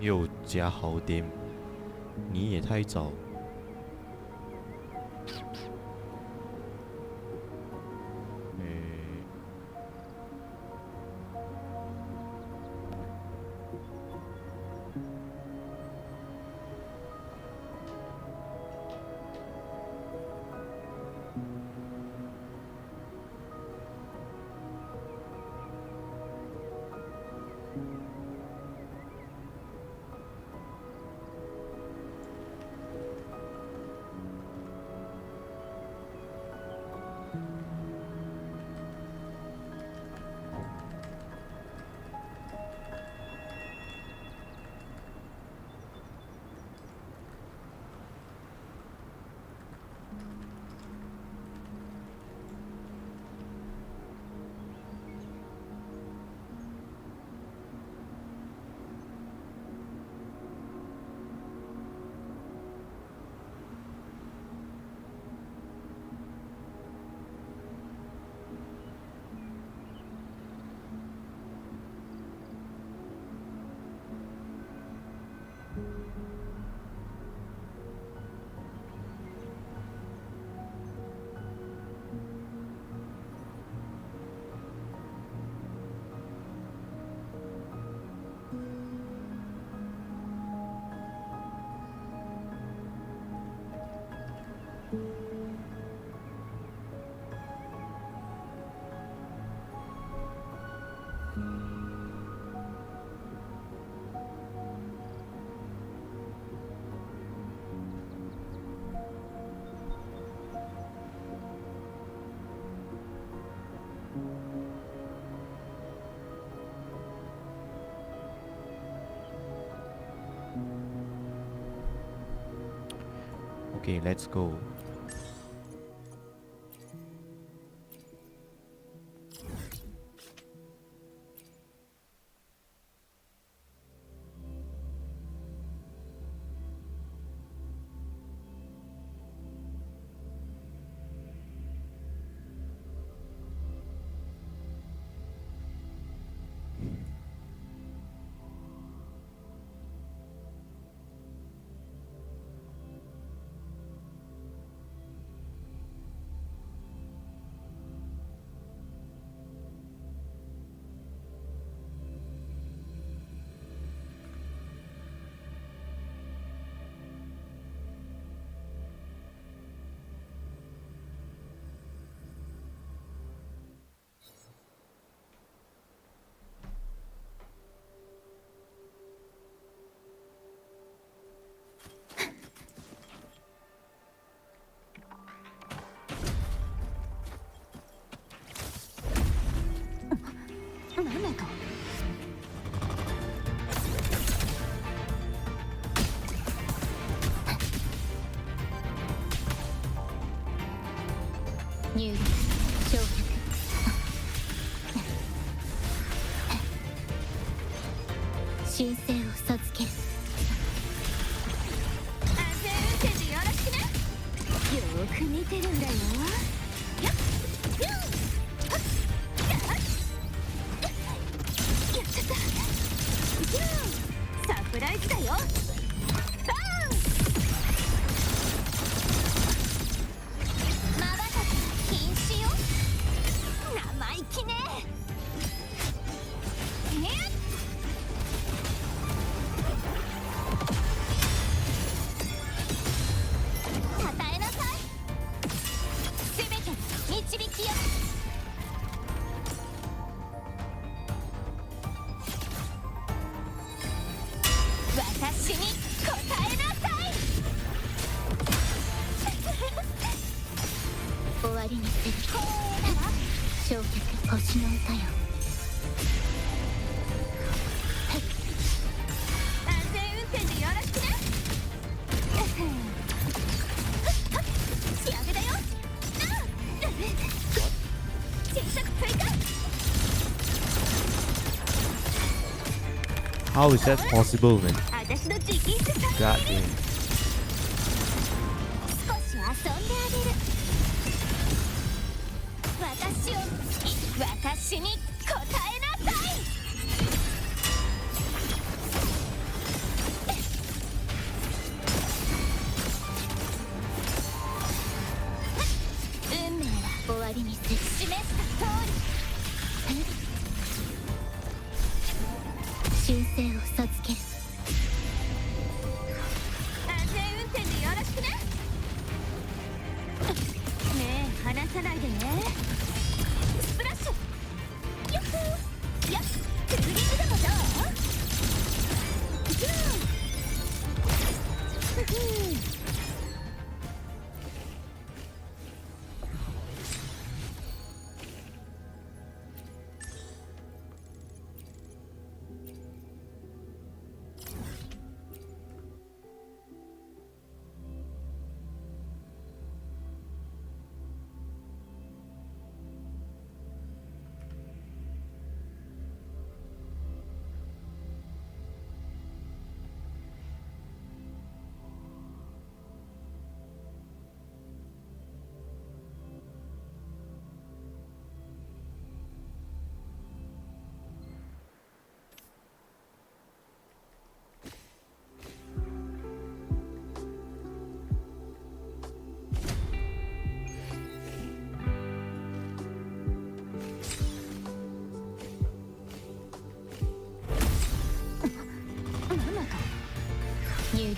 又加好点，你也太早。Okay, let's go.入力焼却申請を授ける。安全運転でよろしくね。よーく見てるんだよ。やっちゃったサプライズだよ。私に答えなさい。終わりにする。光栄なら焼却星の歌よ。安全運転でよろしくね。仕上げだよ。小さく追加。How is that possible, man? 私の直筆サイン God 入り。 damn. 少し遊んであげる。私に答えなさい。修正を授ける。安全運転でよろしくね。ねえ離さないでね。スプラッシュよっほー。いやクーリングでもどう？入力。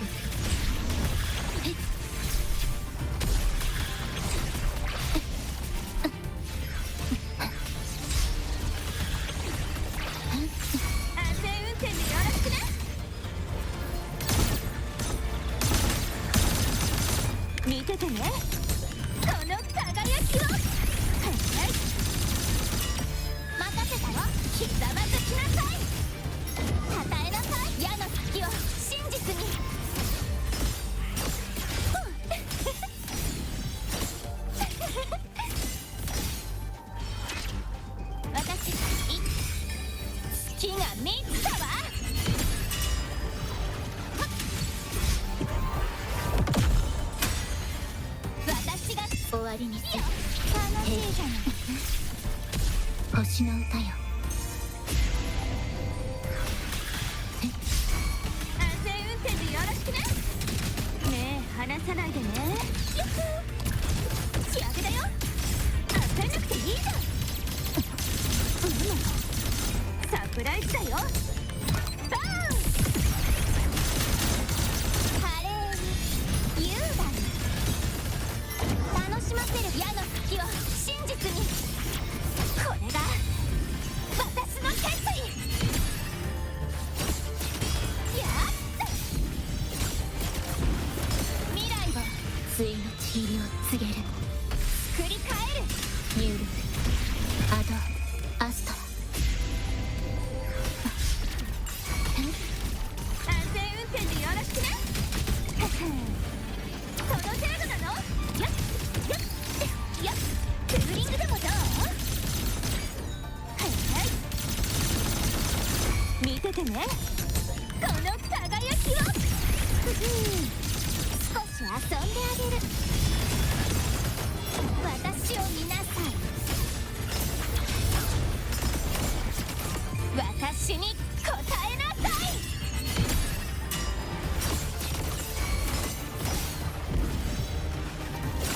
安全運転でよろしくね。見ててねこの輝きを。任せたよ。ひざまずきなさい。与えなさい。矢の先を真実に。私月が満ちたわ。私が終わりにする。楽しいじゃない。星の歌よ。安全運転でよろしくね。ねえ離さないでね。よっ仕上げだよ。焦んなくていいじゃん。サプライズだよ。バーン。華麗に優雅に楽しませる。矢の先を真実に。これが私の決意。やった未来はついのちぎりを告げる。作り変える。入力。アドアストラ。安全運転でよろしくね。この程度なの。やっやっやっツーリングでもどう？見ててねこの輝きを。少し遊んであげる。私を見なさい。私に答えなさい。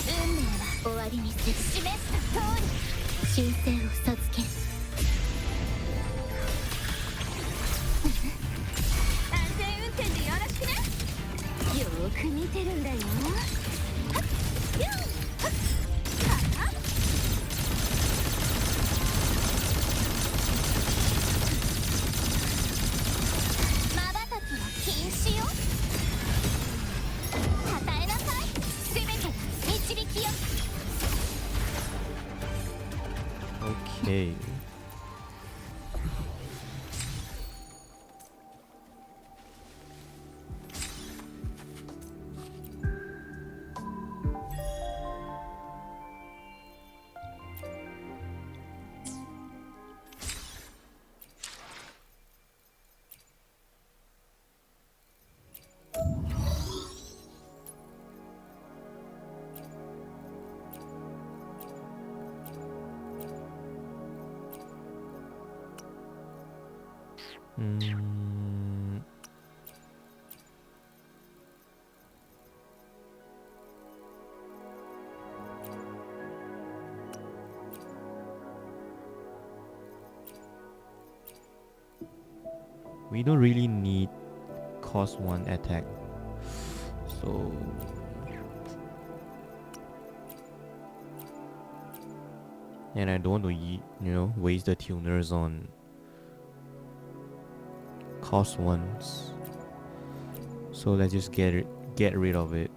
運命は終わりにする。示した通り修正を授ける。安全運転でよろしくね。よーく見てるんだよ。はっよーはっはっ瞬きは禁止よ。与えなさい。全てが導きよ。OK。We don't really need cost 1 attack. So and I don't want to waste the tuners on cost 1s. So let's just get rid of it.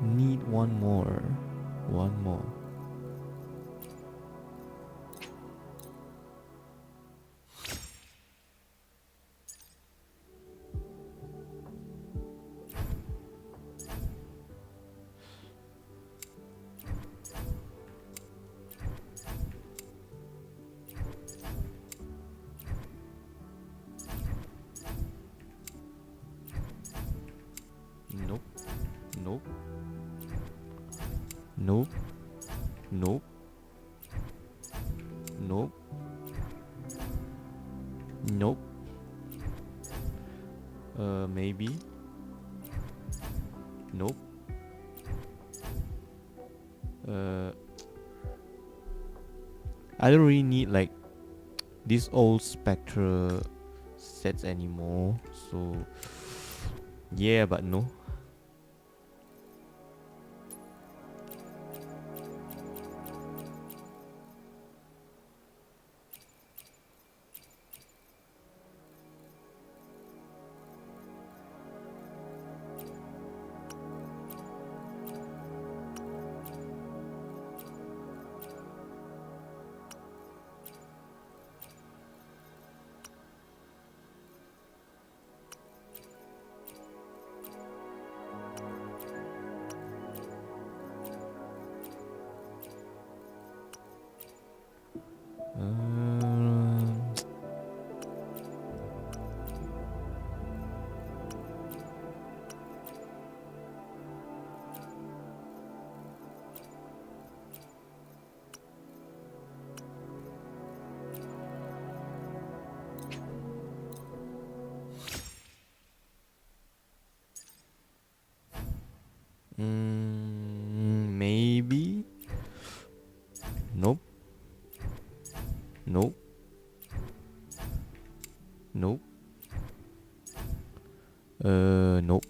Need one more. Nope. Maybe. Nope. I don't really need like these old Spectra sets anymore. So yeah, but no. Maybe. Nope. Nope. Nope. Nope.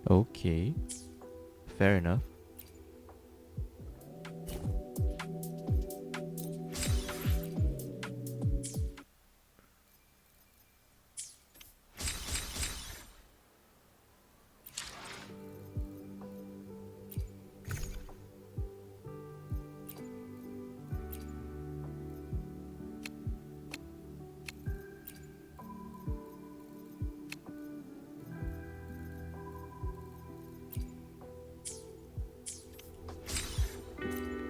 Okay, fair enough.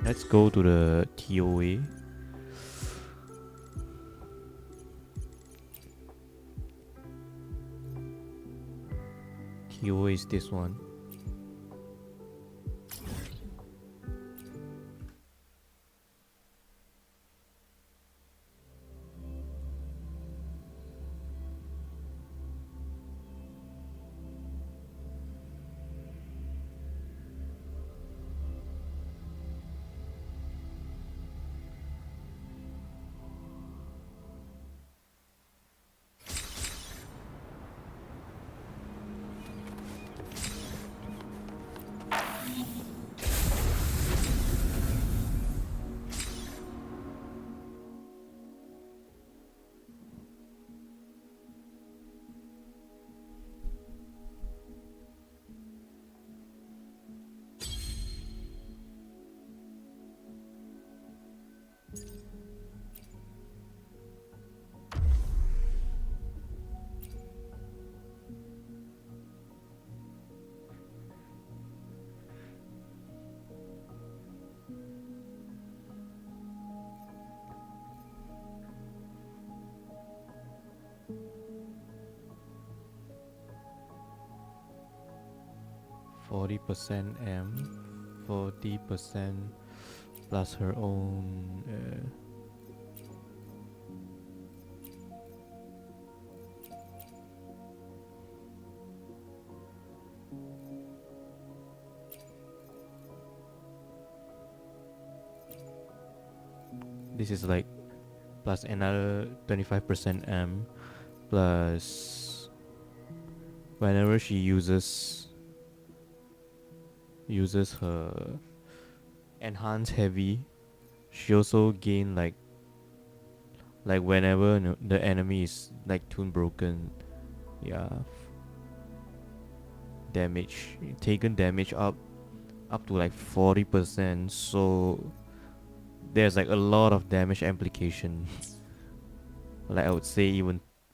Let's go to the TOA. TOA is this one. 40% M, 40% plus her own. This is like plus another 25% M plus whenever she uses her enhanced heavy, she also gain like whenever the enemy is like tune broken, yeah, damage taken damage up to like 40%. So there's like a lot of damage implication. Like I would say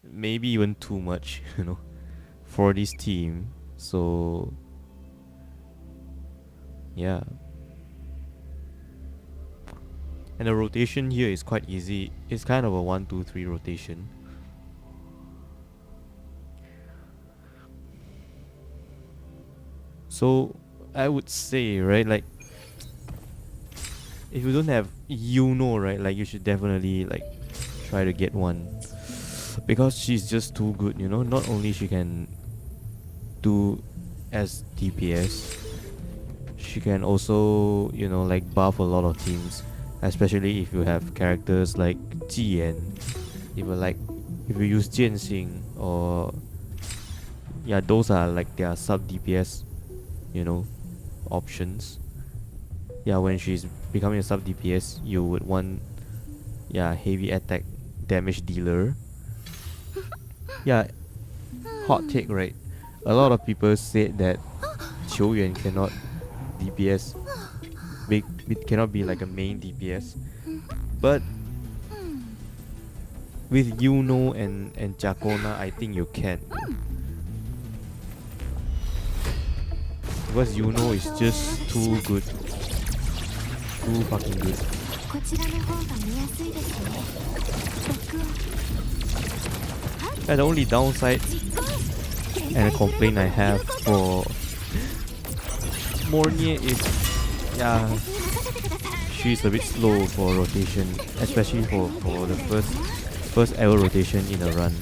maybe even too much, for this team. So yeah. And the rotation here is quite easy. It's kind of a 1-2-3 rotation. So I would say, right, like if you don't have right, like you should definitely like try to get one, because she's just too good, not only she can do as DPS, she can also like buff a lot of teams, especially if you have characters like Jian. If you use Jianxing, or yeah, those are like their sub DPS options. Yeah, when she's becoming a sub DPS, you would want heavy attack damage dealer. Yeah, hot take, right? A lot of people said that Qiuyuan cannot DPS, it cannot be like a main DPS, but with Yuno and Chakona, I think you can, because Yuno is just too good, too fucking good. The only downside and a complaint I have for Mornier is, she's a bit slow for rotation, especially for the first ever rotation in a run.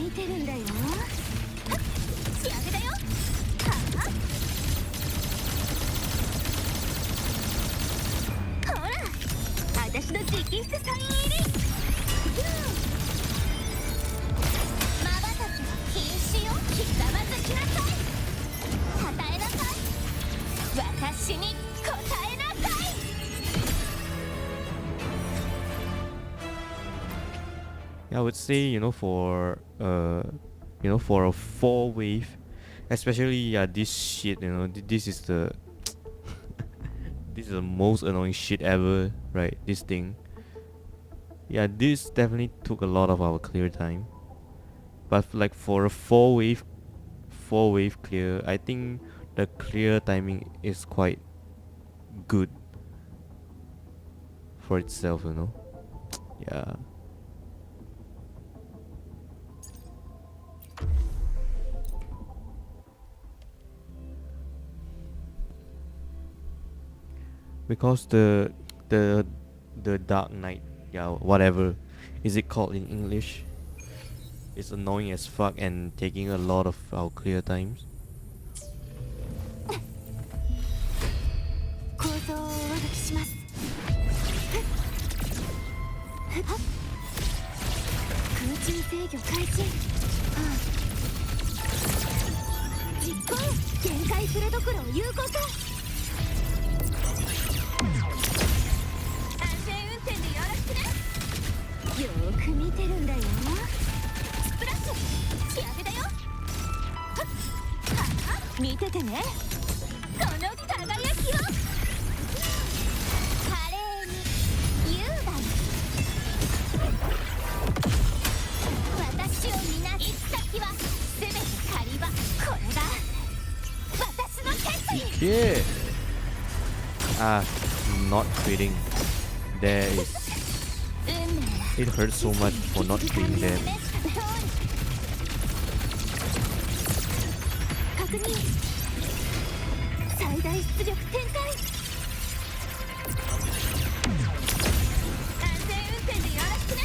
見てるんだよ。仕上げだよ。はあ、ほら私の直筆サイン入り。まばたきは禁止よ。ひざまずきなさい。答えなさい。私に答えなさい。Yeah, I would say, for a 4 wave, especially this shit, this is the this is the most annoying shit ever, right? This thing. Yeah, this definitely took a lot of our clear time. But like for a 4 wave clear, I think the clear timing is quite good for itself, Yeah. Because the Dark Knight, yeah, whatever is it called in English, is annoying as fuck and taking a lot of our clear times. 構造を上書きします。空中制御開始。実行。限界フレドクロを有効化。安全運転でよろしくね。よーく見てるんだよ。スプラッシュ。仕上げだよ。はあ、見ててね。この輝きを。華麗に優雅に。私を見な。行き先は全て狩り場。これが私の決意。Yeah. Not quitting. There is. It hurts so much for not being there. 確認。最大出力展開。安全運転でよろしくね。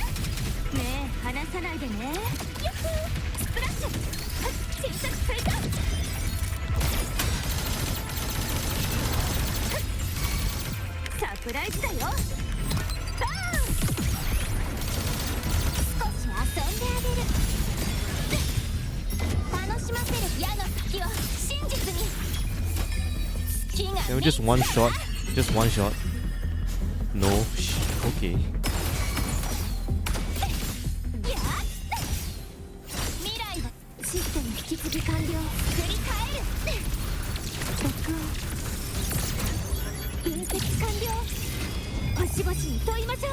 ねえ離さないでね。ヤッホー。スプラッシュ。小さく追加。サプライズだよ。バーン。少し遊んであげる。楽しませる矢の先を真実に。月が Can we just one shot? Just one shot. No. Okay. やっ未来はシステム引き継ぎ完了。繰り返る。録音分析完了。星々に問いましょう。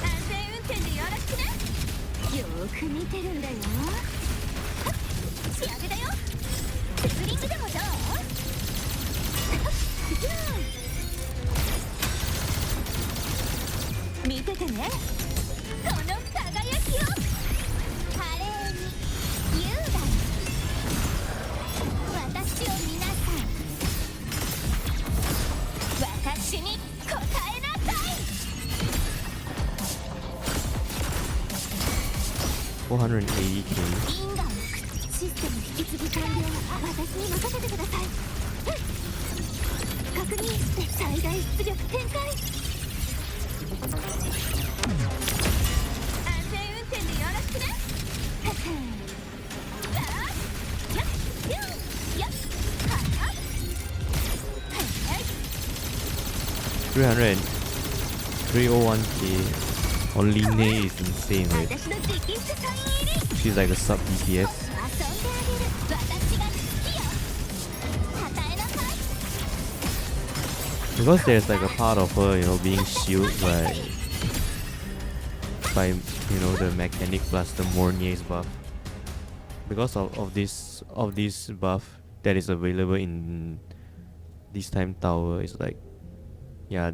安全運転でよろしくね。よーく見てるんだよ。仕上げだよ。ツーリングでもどう？見ててね。この輝きを。華麗に優雅に。私を見なさい。私に答えなさい。 480k. 因果をシステム引き継ぎ完了。私に任せてください。確認して最大出力展開。安全運転でよろしくね。さあ、やっやっやっはっ。はい。 301k on Line is insane, right? 私の直筆サイン入り。 She's like a sub DPS. 遊んであげる。私が好きよ。与えなさい。 Because there's like a part of her, being shielded by the mechanic plus the Mornier's buff. Because of this buff that is available in this time tower, is like, yeah,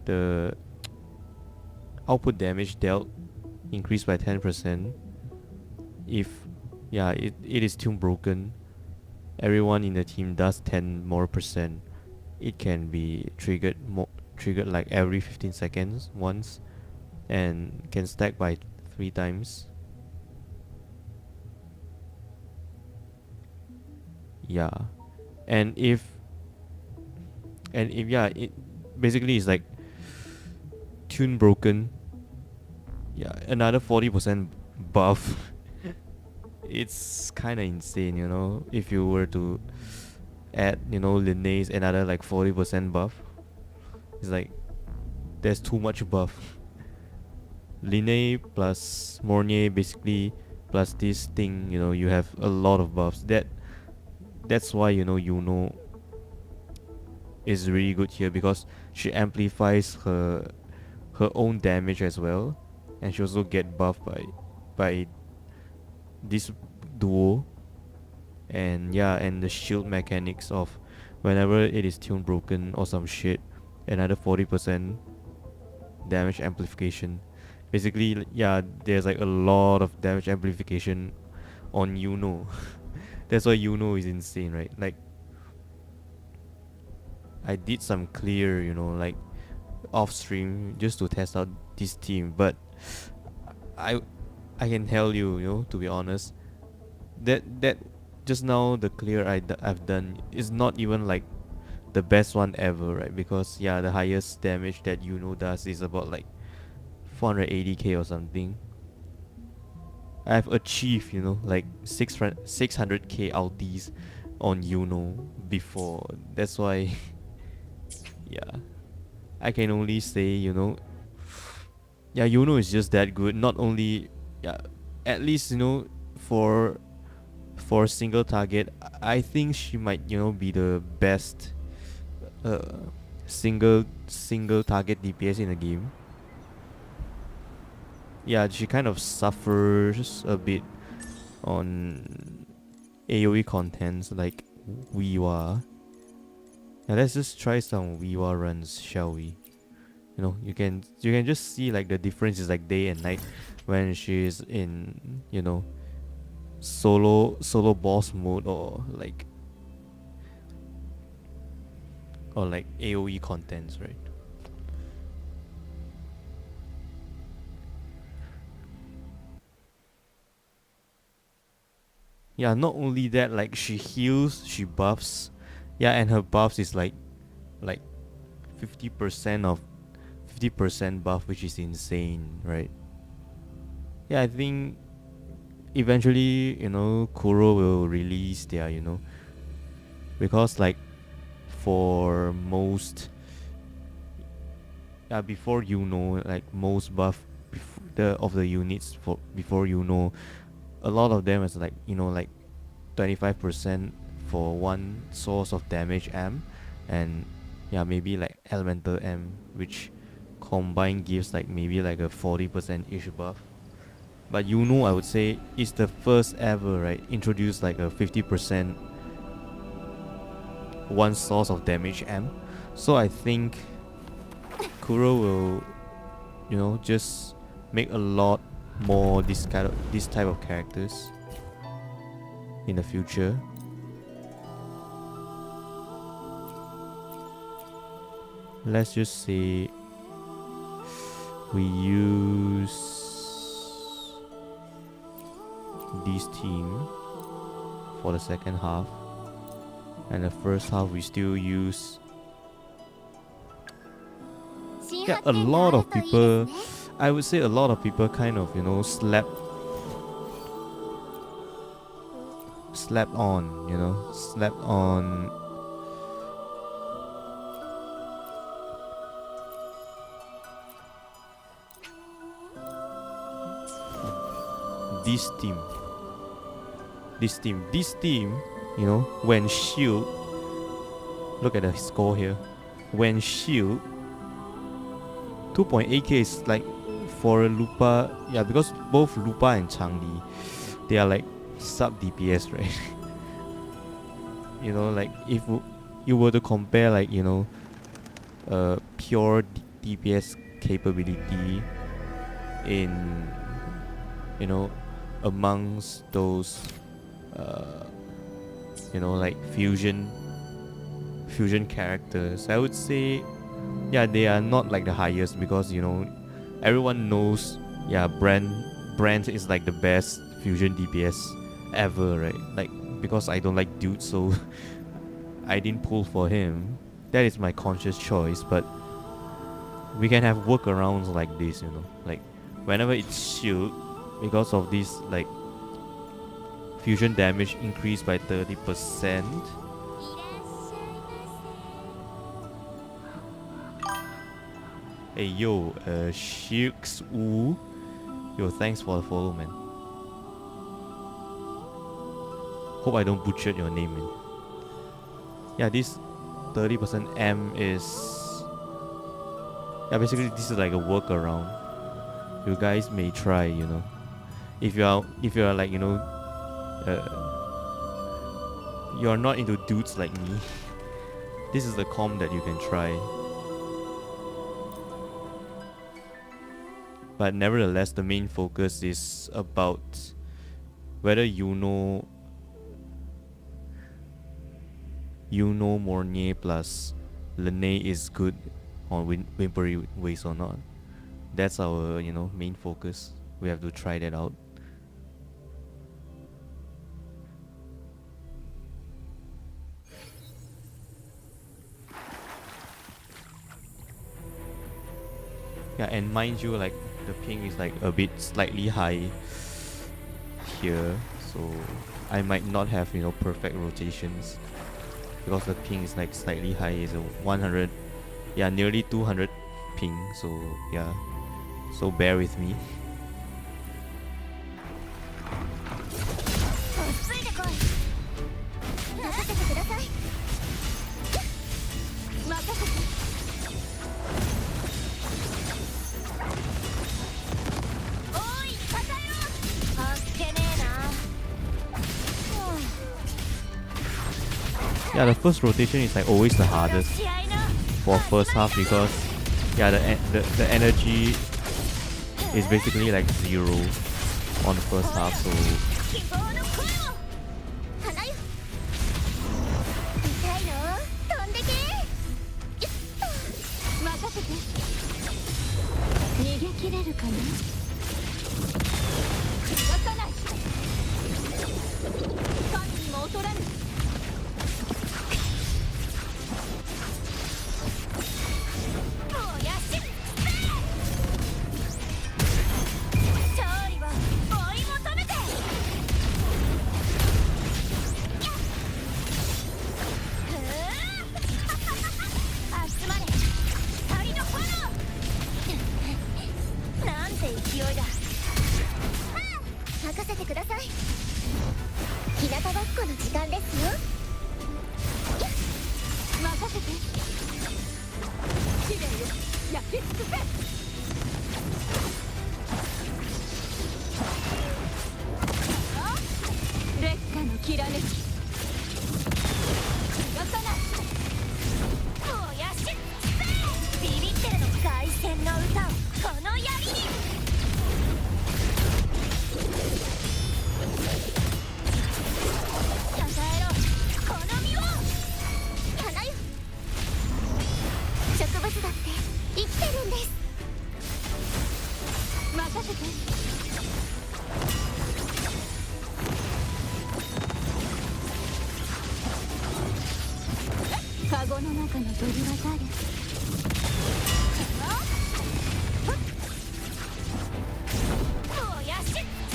the output damage dealt increased by 10%. If it is too broken, everyone in the team does 10 more percent. It can be triggered like every 15 seconds once. and can stack by 3 times. Yeah, and if yeah, it basically is like tune broken. Yeah, another 40% buff. It's kind of insane, you know, if you were to add, you know, Linnea's another like 40% buff. It's like there's too much buff. Linnea plus Mornier basically plus this thing, you know, you have a lot of buffs. That's why, you know is really good here, because she amplifies her own damage as well, and she also get buffed by this duo. And yeah, and the shield mechanics of whenever it is tune broken or some shit, another 40% damage amplification. Basically, yeah, there's like a lot of damage amplification on Yuno. That's why Yuno is insane, right? Like, I did some clear, you know, like off stream just to test out this team, but I I can tell you, you know, to be honest, that just now the clear I've done is not even like the best one ever, right? Because yeah, the highest damage that Yuno does is about like 480k or something. I've achieved, you know, like 600k ultis on Yuno before. That's why, yeah, I can only say, you know, yeah, Yuno is just that good. Not only, yeah, at least, you know, for a single target, I think she might, you know, be the best single target DPS in the game. Yeah, she kind of suffers a bit on AoE contents like WuWa. Now let's just try some WuWa runs, shall we? You know, you can just see like the difference is like day and night when she's in, you know, solo boss mode or like AoE contents, right? Yeah, not only that, like she heals, she buffs. Yeah, and her buffs is like 50% of 50% buff, which is insane, right? Yeah, I think eventually, you know, Kuro will release their, you know, because like for most, yeah, before, you know, like most buff of the units for before, you know, a lot of them is like, you know, like 25% for one source of damage amp, and yeah, maybe like elemental amp, which combined gives like maybe like a 40% ish buff. But you know, I would say it's the first ever, right, introduce like a 50% one source of damage amp. So I think Kuro will, you know, just make a lot more this type of characters in the future. Let's just say we use this team for the second half, and the first half we still use, yeah, a lot of people, I would say a lot of people kind of, you know, slept on, you know, slept on this team, you know, when shield, look at the score here, when shield 2.8k is like for Lupa, yeah, because both Lupa and Changli, they are like sub DPS, right? You know, like if you were to compare, like, you know, pure DPS capability in, you know, amongst those you know, like fusion characters, I would say, yeah, they are not like the highest, because, you know, everyone knows, yeah, Brand is like the best fusion DPS ever, right? Like, because I don't like dudes, so I didn't pull for him. That is my conscious choice, but we can have workarounds like this, you know, like whenever it's shield, because of this, like fusion damage increased by 30%. Hey yo, Shirks Wu, yo, thanks for the follow, man. Hope I don't butcher your name, man. Yeah, this 30% M is, yeah, basically this is like a workaround. You guys may try, you know, if you are like, you know, you are not into dudes like me, this is the comp that you can try. But nevertheless, the main focus is about whether you know Mornier plus Lene is good on Whimpery ways or not. That's our, you know, main focus. We have to try that out. Yeah, and mind you, like the ping is like a bit slightly high here, so I might not have, you know, perfect rotations because the ping is like slightly high. Is a 100, yeah, nearly 200 ping. So yeah, so bear with me. Yeah, the first rotation is like always the hardest for first half because, yeah, the energy is basically like 0 on the first half, so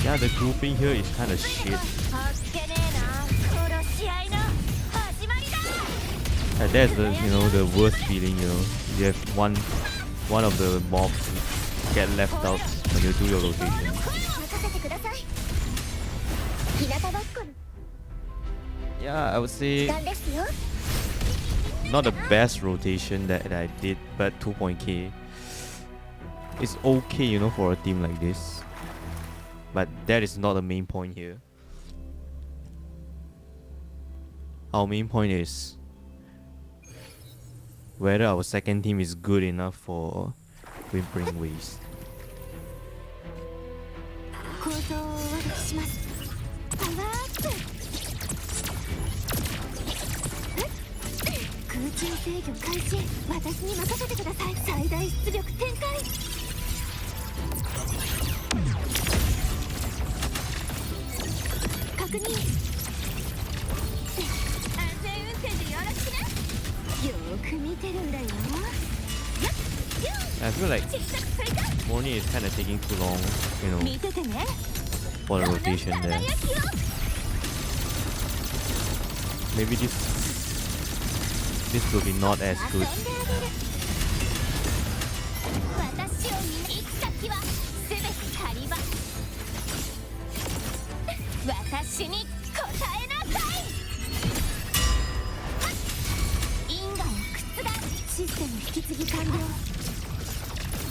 yeah, the grouping here is kind of shit. And that's the, you know, the worst feeling, you know. You have one of the mobs get left out when you do your rotation. Yeah, I would say not the best rotation that I did, but 2.k is okay, you know, for a team like this. But that is not the main point here. Our main point is whether our second team is good enough for Whimpering Waste. 確認。安全運転でよろしくね。よーく見てるんだよ。 I feel like Morning is kind of taking too long, you know, 見ててね。 for the rotation there. Maybe this will be not as good. 私を見行く先は全て狩り場。私に答えなさい。因果を覆すシステム引き継ぎ完了。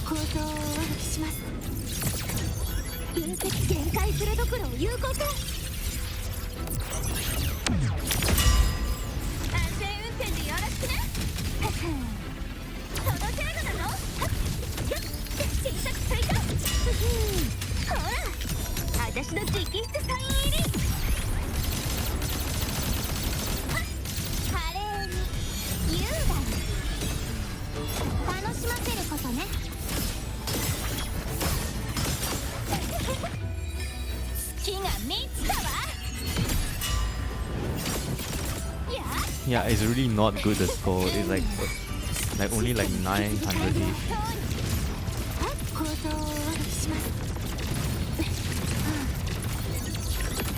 構造をお歩きします。分析限界フレドクロを有効化。安全運転でよろしくね。その程度なの？よっ、小さく追加。ほら、私の直筆サイン入り。華麗に優雅に楽しませることね。月が満ちたわ。Yeah, it's really not good the score. It's like only like 900-ish. 構造をお歩きします。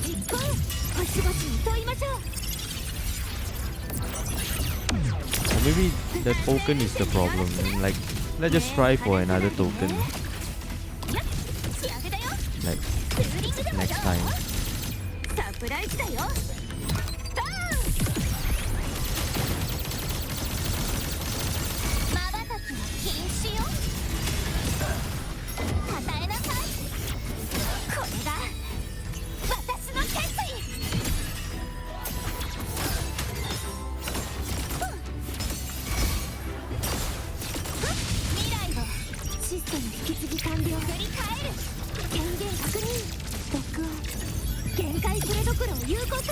実行、星々に問いましょう。 Or maybe the token is the problem. Like, let's just try for another token. Like, next time. サプライズだよ。まばたきは禁止よ。与えなさい。これが私の決意。未来をシステム引き継ぎ完了。振り返る。権限確認。ロックオン。限界フレドクロを有効化。安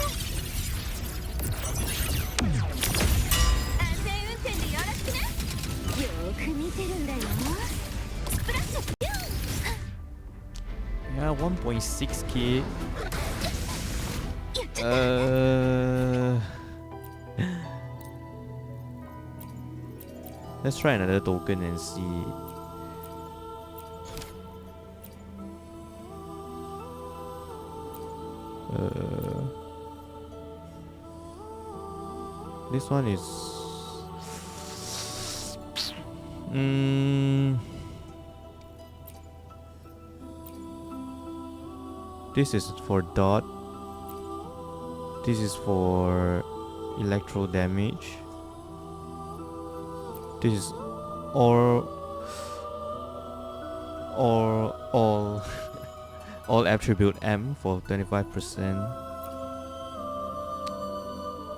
全運転でよろしくね。よーく見てるんだよ。スプラッシュ。 Yeah, 1.6k. Let's try another token and see. This one is this is for dot. This is for electro damage. This is all all attribute M for 25%.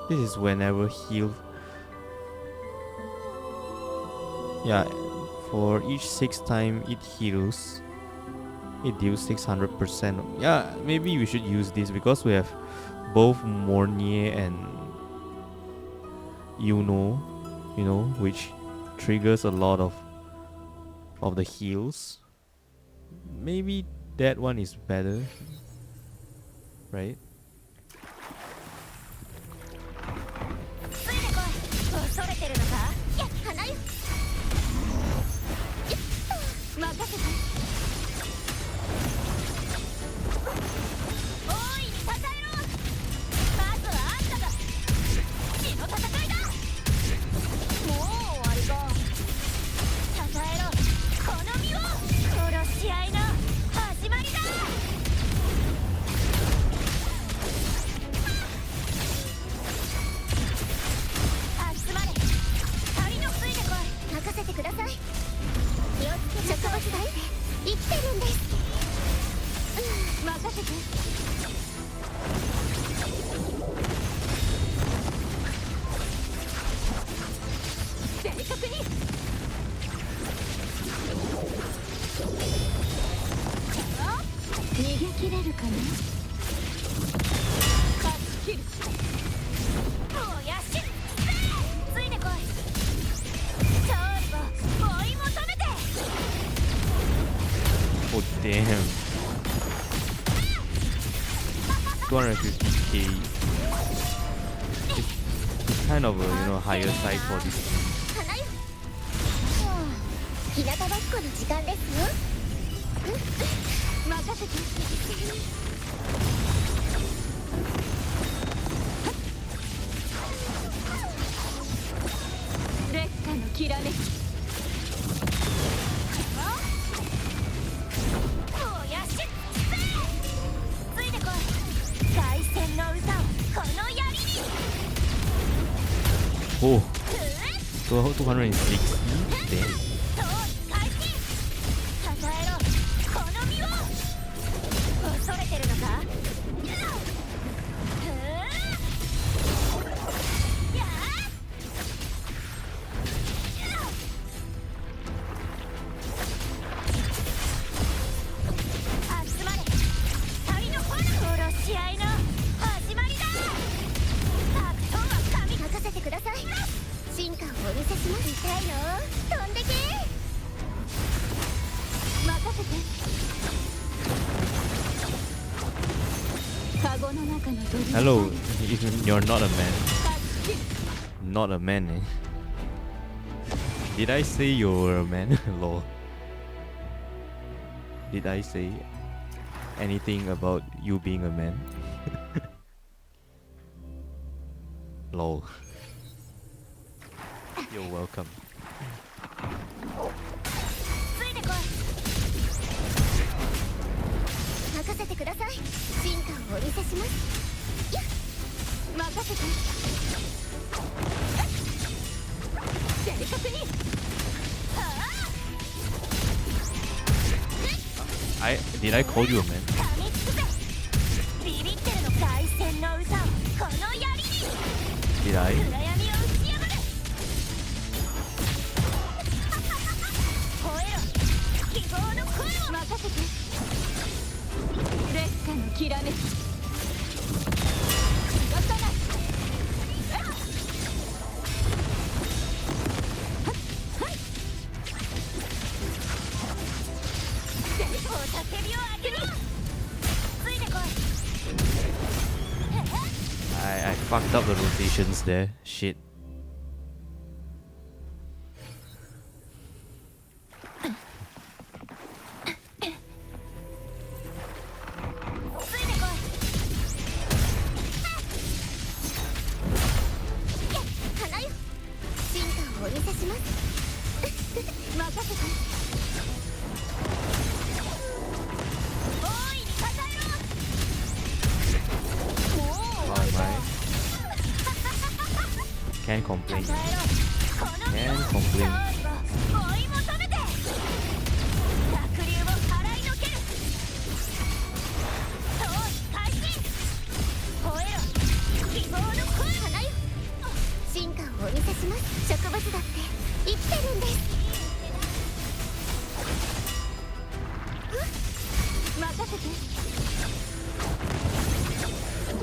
This is whenever heal. Yeah, for each 6 time it heals, it deals 600%. Yeah, maybe we should use this because we have both Mornier and Yuno, you know, which triggers a lot of the heals. Maybe that one is better, right? ついてこい。恐れてるのか。いや、花よ。任せて。大いにたたえろ。まずはあんただ。血の戦いだ。もう終わりか。たたえろ。この身を。殺し合いの始まりだ。集まれ。仮のついてこい。任せてください。気をつけ植物だって生きてるんです。任せて。正確に。逃げ切れるかな。勝ち切る。もやし。ついてこい。勝利を追い求めて。 Oh damn. 250k. It's kind of a higher side for this team. 花よ。日向ぼっこの時間ですよ。任せて。烈火のきらめき。おやし。ついてこい。凱旋の歌をこの槍に。Oh, 260. Damn. Hello, you're not a man. Not a man, eh? Did I say you're a man? Lol. Did I say anything about you being a man? Lol. You're welcome. 任せてください。進化をお見せします。任せて。正確に。Did I call you a man? ビビってるの凱旋の歌をこの槍に。Did I? 暗闇を打ち破る。吠えろ。希望の声を任せて。烈火のきらめき。I fucked up the rotations there. Shit. Can't complain. Can't complain.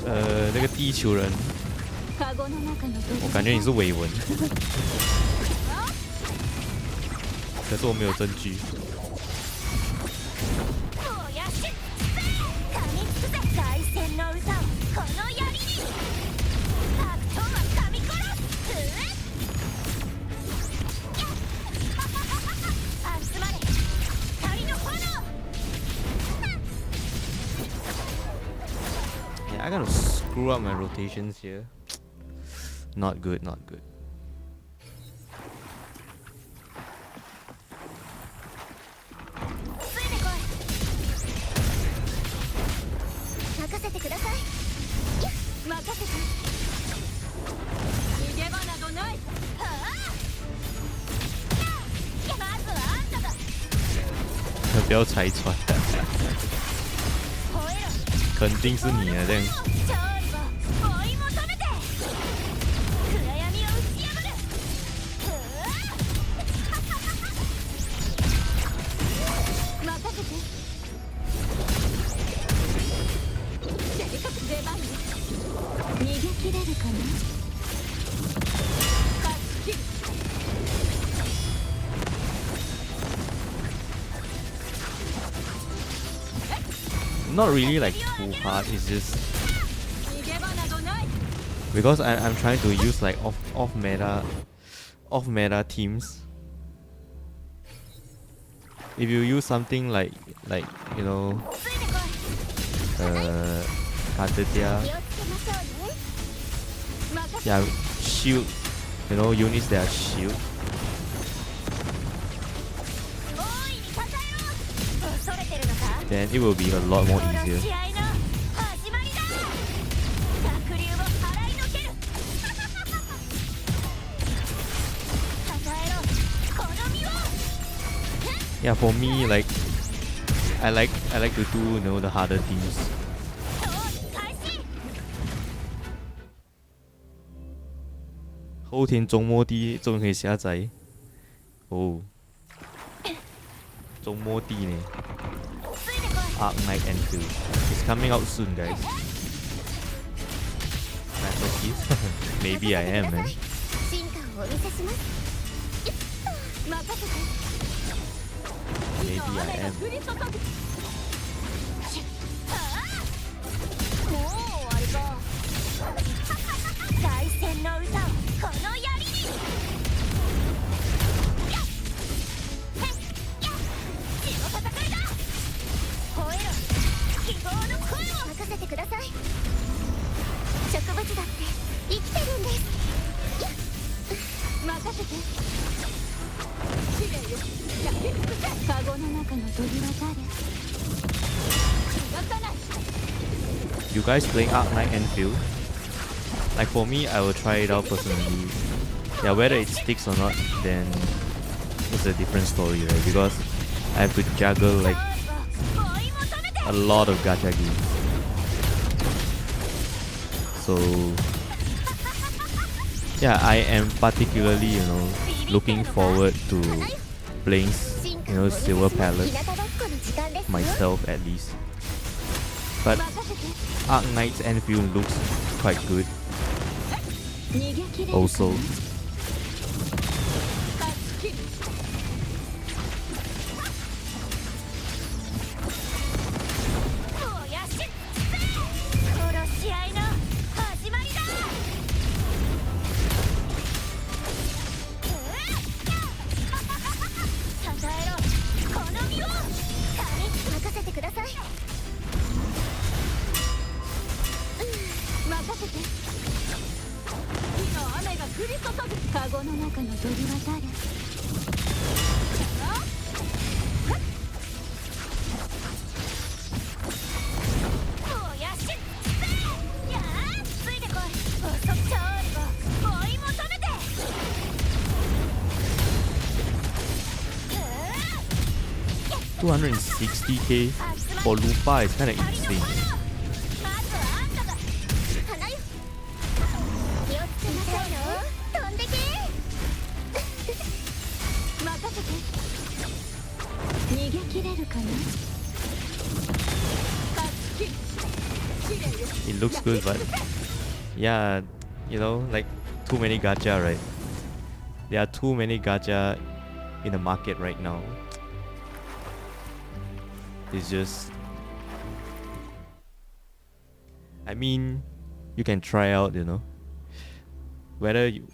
Uh, 那个地球人。我感觉你是伪文，可是我没有证据。Yeah, I gotta screw up my rotations here. Not good, not good.不要拆穿，肯定是你啊，这样。Not really like too hard, it's just because I'm trying to use like off meta teams. If you use something like you know Katetia, yeah, shield, you know, units that are shield, then it will be a lot more easier. Yeah, for me, like I like to do, you know, the harder teams. Hou天中末地仲可以下载哦，中末地呢 Arc Knight Enfield is coming out soon, guys. Masterpiece? Maybe I am, man. Maybe I am. You guys playing Arc Knight Enfield? Like for me, I will try it out personally. Yeah, whether it sticks or not, then it's a different story, right? Because I have to juggle like a lot of gacha games. So yeah, I am particularly, you know, looking forward to playing, you know, Silver Palace myself at least. But Arc Knight's Enfield looks quite good also. $260k for Lupa is kind of insane. It looks good, but yeah, you know, like too many gacha, right? There are too many gacha in the market right now. It's just, I mean, you can try out, you know, whether you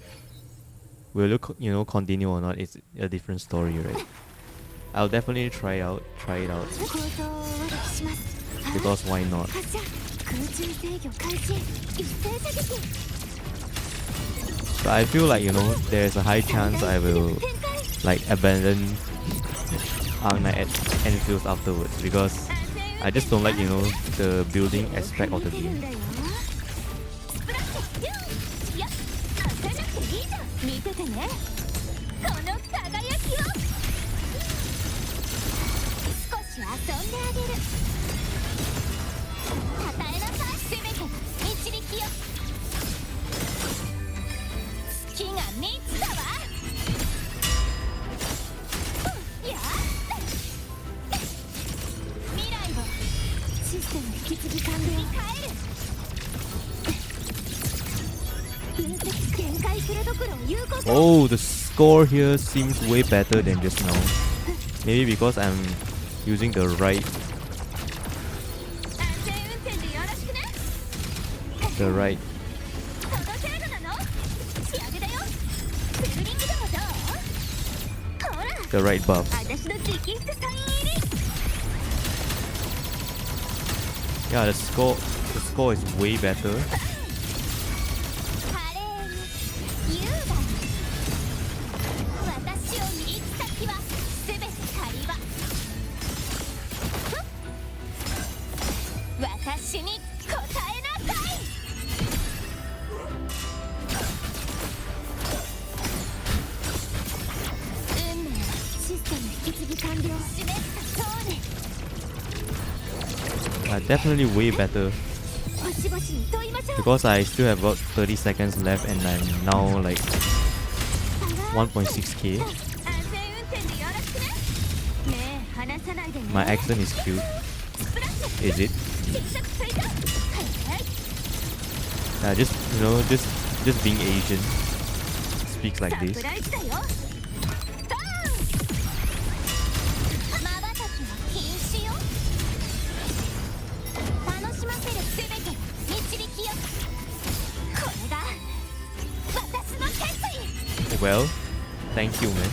will, you know, continue or not, it's a different story, right? I'll definitely try it out, because why not? So I feel like, you know, there's a high chance I will like abandon Arc Knight Enfield afterwards, because I just don't like, you know, the building aspect of the game. Oh, the score here seems way better than just now. Maybe because I'm using the right the right buffs. 私の直筆サイン入り Yeah, the score is way better. 華麗に優雅に私を見行く先は全て狩り場私に答えなさい運命はシステム引き継ぎ完了示した通り Definitely way better 星々に問いましょう because I still have about 30 seconds left and I'm now like 1.6k. 安全運転でよろしくねねえ離さないでね My accent is cute. スプラッシュ Is it? 小さくついたはい Just just being Asian speaks like サプ this. ライズだよバーンまばたきは禁止よ楽しませるすべて導きよこれが私の決意 Well, thank you, man.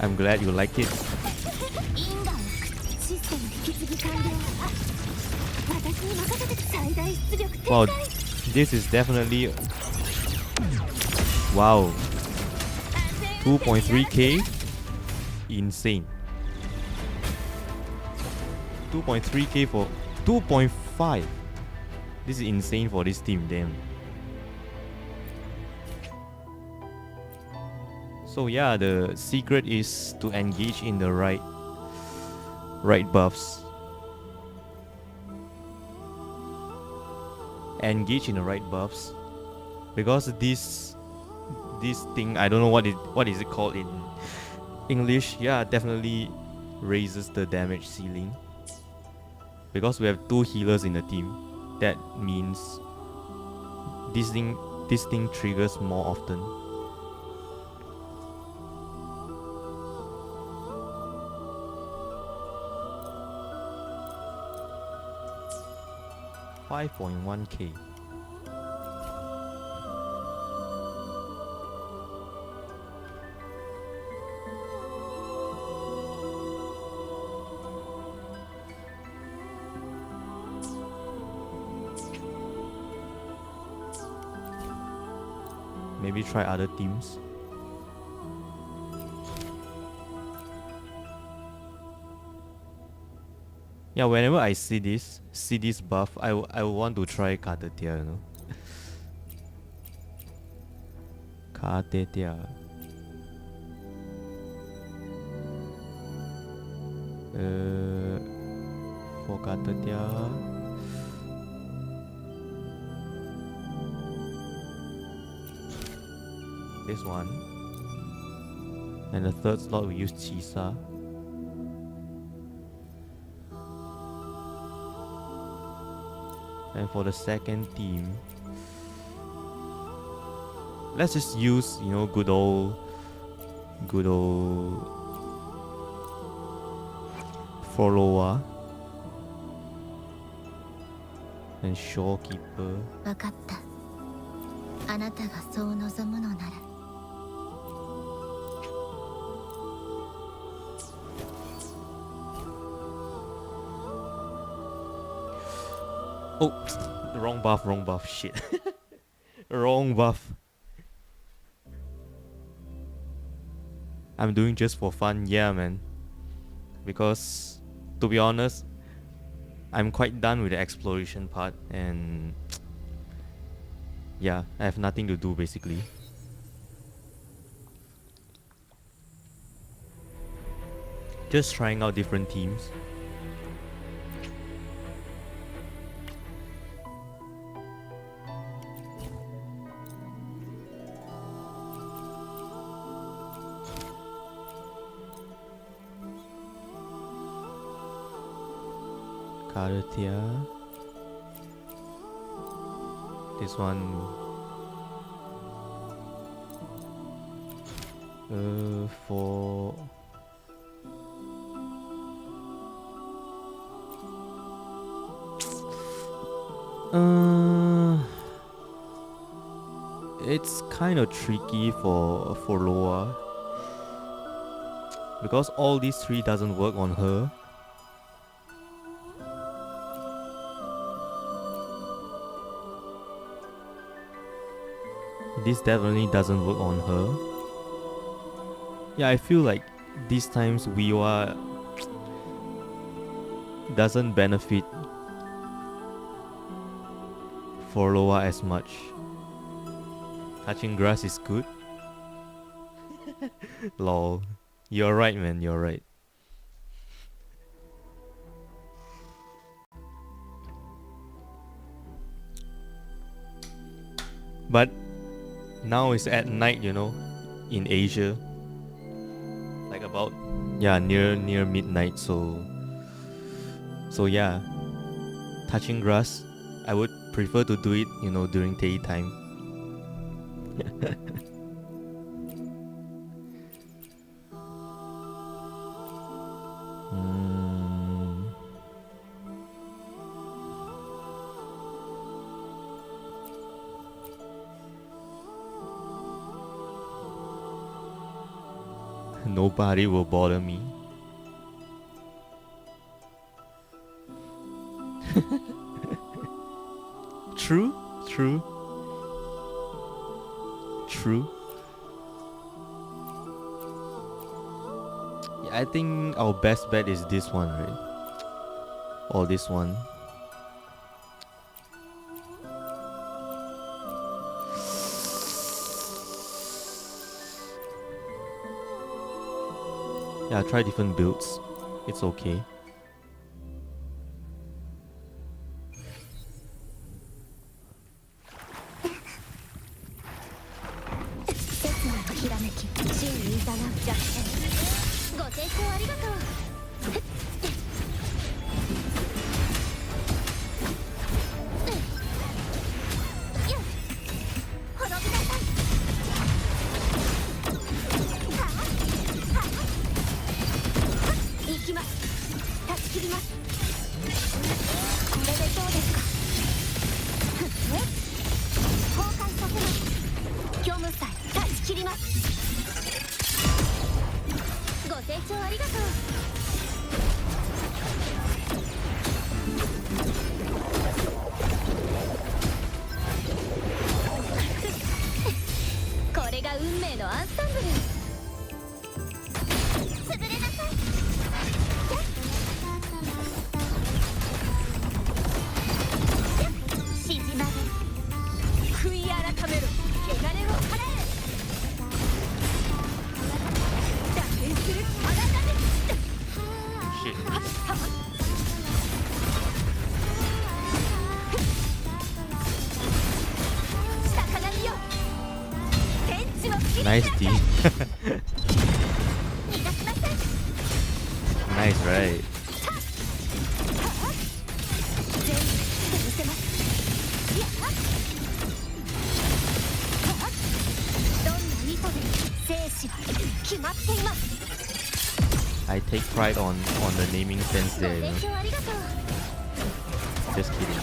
I'm glad you like it. 因果をシステム引き継ぎ完了私に任せて最大出力展 Wow, 開 this is definitely wow. 2.3k, insane. 2.3k for 2.5. This is insane for this team, damn. So yeah, the secret is to engage in the right buffs. Engage in the right buffs, because this thing, I don't know what is it called in English. Yeah, definitely raises the damage ceiling. Because we have 2 healers in the team, that means this thing triggers more often. $5.1k. Maybe try other teams. Yeah, whenever I see this buff, I want to try Katetia, you know. Katetia. For Katetia. This one. And the third slot we use Chisa. And for the second team, let's just use, you know, good old follower and shorekeeper. 分かったあなたがそう望むのなら Oh, wrong buff, shit. Wrong buff. I'm doing just for fun, yeah, man. Because, to be honest, I'm quite done with the exploration part, and yeah, I have nothing to do basically. Just trying out different teams. Katetia. This one. For it's kind of tricky for Loa. Because all these three doesn't work on her. This definitely doesn't work on her. Yeah, I feel like these times WuWa doesn't benefit for Loa as much. Touching grass is good. Lol. You're right, man, you're right. But now it's at night, you know, in Asia. Like about, yeah, near midnight, so yeah. Touching grass, I would prefer to do it, you know, during daytime. Nobody will bother me. True. Yeah, I think our best bet is this one, right? Or this one. Yeah, try different builds. It's okay. Nice D. Nice, right? I take pride on the naming sense there, you know? Just kidding.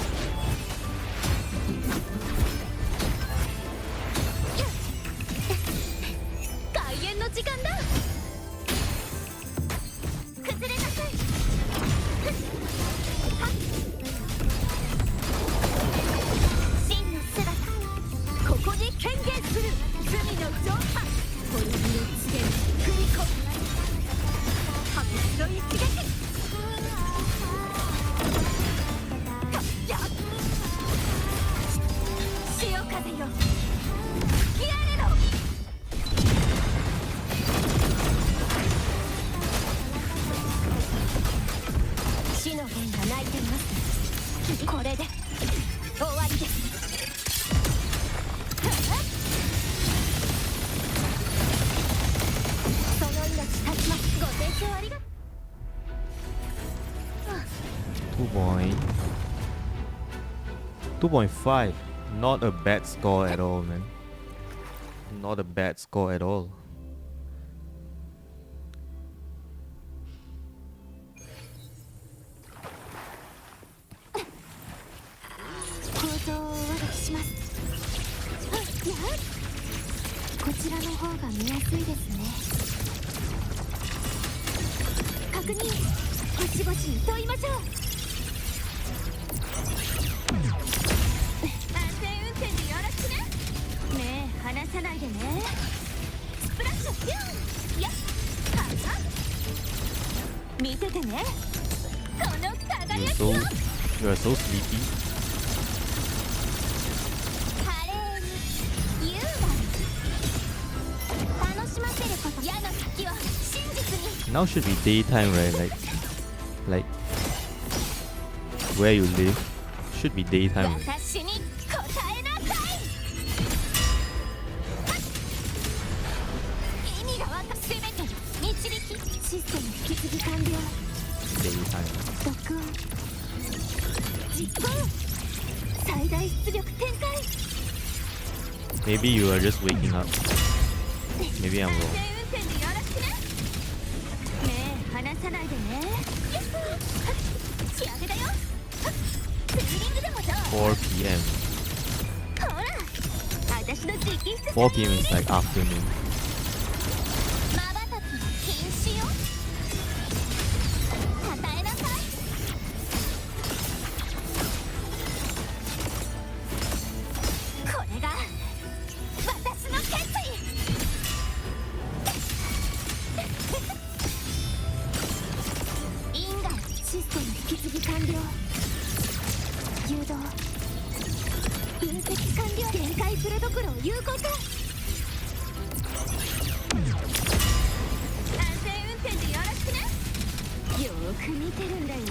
.5, not a bad score at all, man. Not a bad score at all. 確認星々に問いましょう。安全運転でよろしくね。目離さないでね。スプラッシュピュンやっはっ見ててね。この輝きを You are so sleepy. 華麗に優雅に楽しませること。矢の先を真実に。 Now should be daytime, right? Like where you live should be daytime. Right? 私に答えなさい。意味がわかすべて導き。システム引き継ぎ完了。 Daytime. 録音実行。最大出力展開。 Maybe you are just waking up. Maybe I'm 安 wrong. 全運転でよろしくね。目離さないでね。やっ仕上げだよ。ツーリングでもどう。 4 p.m. ほら私の直筆 4 p.m. is like afternoon. まばたき禁止よ。たえなさい。これが私の決意。因果システム引き継ぎ完了。誘導分析完了。限界フルドクロを有効化。安全運転でよろしくね。よーく見てるんだよ。ス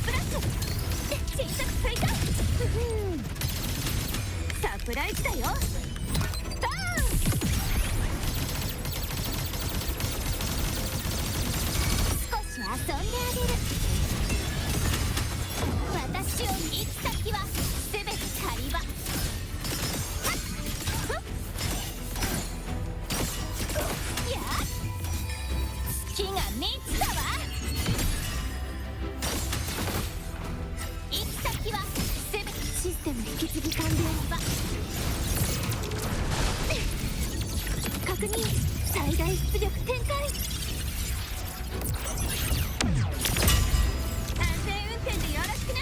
プラッシュ小さく追加。サプライズだよ。バーン。少し遊んであげる。私を行き先はすべて狩り場。やっ月が3つだわ。行き先はすべてシステム引き継ぎ完了。確認最大出力展開。安全運転でよろしくね。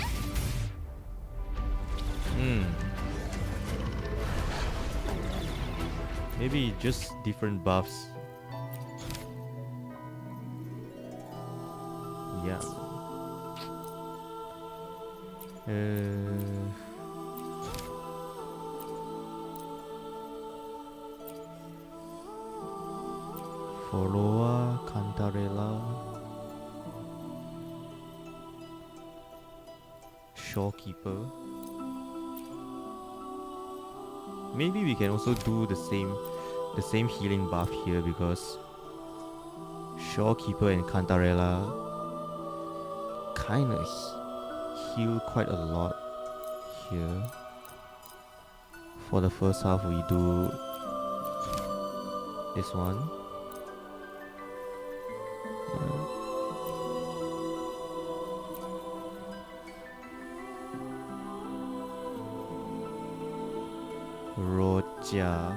Maybe just different buffs. Yeah. Follower, Cantarella, Shorekeeper. Maybe we can also do the same healing buff here because Shorekeeper and Cantarella kinda heal quite a lot here. For the first half we do this one. Roja.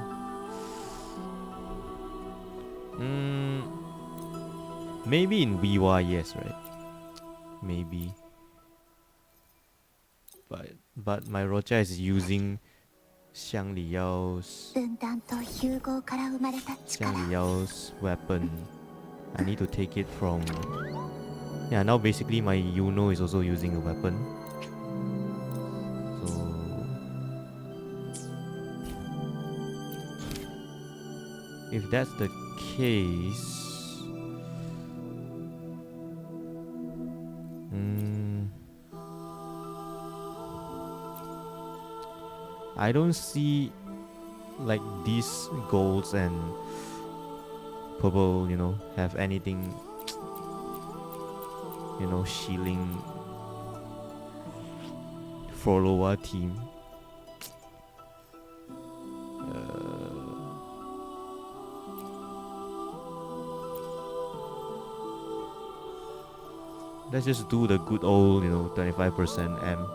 Maybe in WuWa, yes, right? Maybe. But my Roja is using Xiang Liao's 分断と融合から生まれた力。 Xiang Liao's weapon. I need to take it from. Yeah, now basically my Yuno is also using a weapon. So if that's the case, I don't see like these golds and purple, have anything, shielding follower team. Let's just do the good old, 25% M.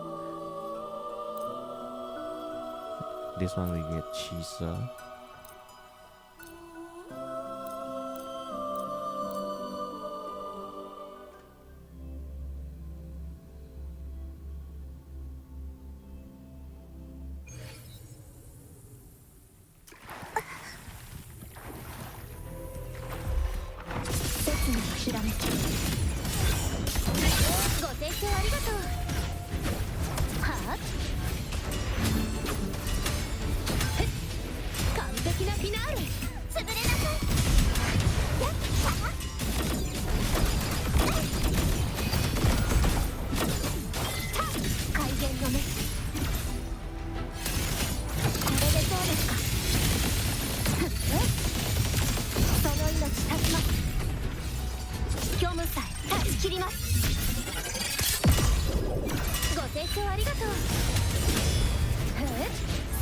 This one we get Chisa. ありがとう。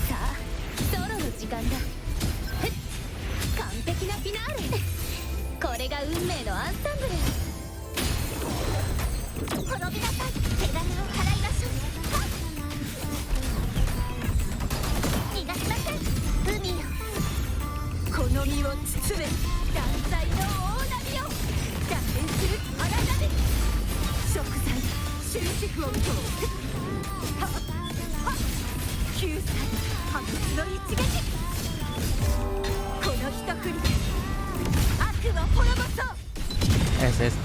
さあソロの時間だ。完璧なフィナーレ。これが運命のアンサンブル。滅びなさい。手柄を払いましょう。逃がしません海よ。この身を包め断罪の大波よ。脱線する荒波。食材終止符を通す。救済破滅の一撃。この一振りで悪を滅ぼそう。 SS.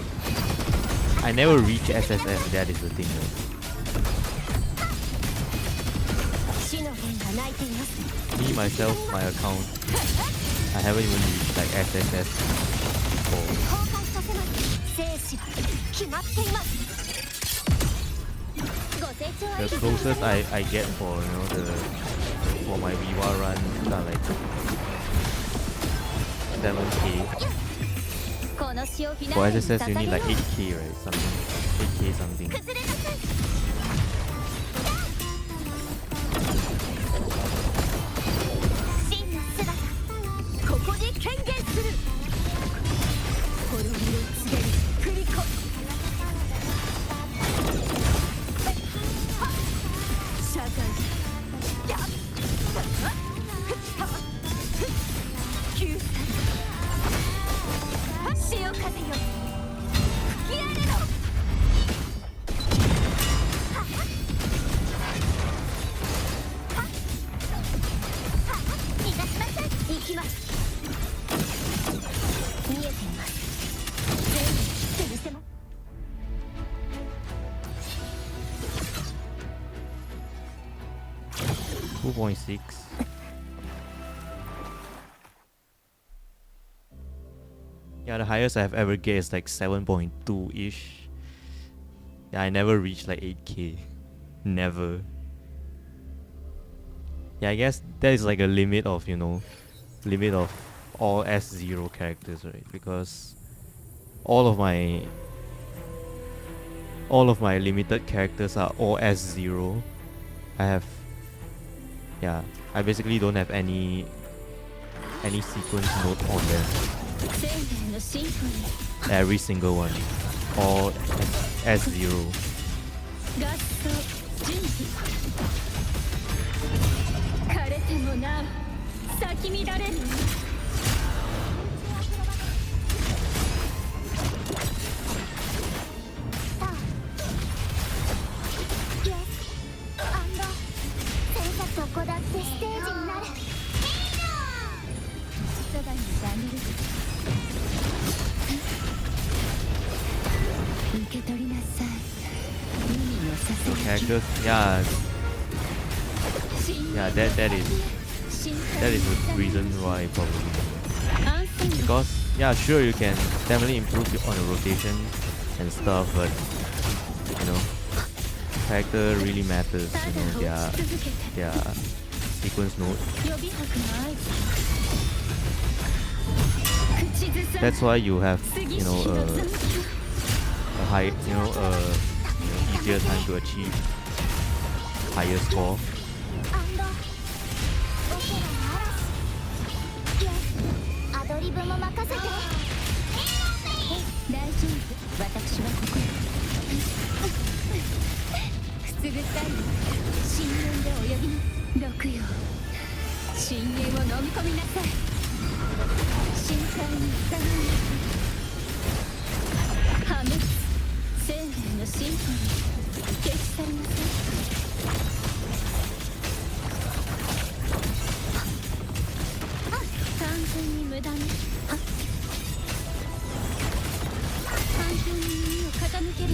I never reach SSS. That is the thing. 死の弦が鳴いています。 Me myself, my account. I haven't even reached like SSS. 崩壊させます。生死は決まっています。ご清聴あり The がとうござい closest ます。 I get for for my WuWa run are like 7k. この死をフィナ For ーレに SSS you 捧げ need よう。 like 8k, right? Something 8k something. 崩れなさい。真の姿ここに権限する。滅びを告げる振り子。謝罪やっ救済潮風よ吹き荒れろ。逃がしません。行きます。見えています。全部捨てみせます。 2.6. Yeah, the highest I've ever get is like 7.2-ish. Yeah, I never reached like 8k. Never. Yeah, I guess that is like a limit of, limit of all S0 characters, right? Because all of my limited characters are all S0. I basically don't have any sequence note on them. Every single one. All S0. 枯れてもなお咲き乱れる。そこだってステージになる。そばにいてあげる。受け取りなさい。海のささやき。 Characters, yeah, that is the reason why probably. Because sure you can definitely improve on your rotation and stuff, but character really matters, their sequence note. That's why you have a high easier time to achieve higher score. アドリブも任せて。大丈夫、私はここ。くすぐったい深淵で泳ぎの毒よ。深淵を飲み込みなさい。深海に従い破滅生命のシンフォニー消し去りなさい。完全に無駄に完全に耳を傾ける。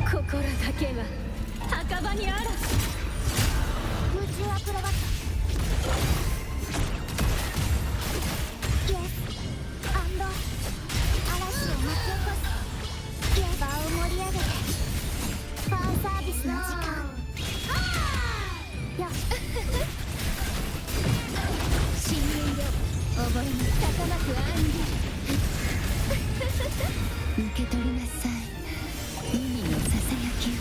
心だけは墓場にあらず。空中アクロバット。イエスアンド嵐を巻き起こす。場を盛り上げてファンサービスの時間よ。深淵で溺れに高まくアンディ受け取りなさい。海のささやきを。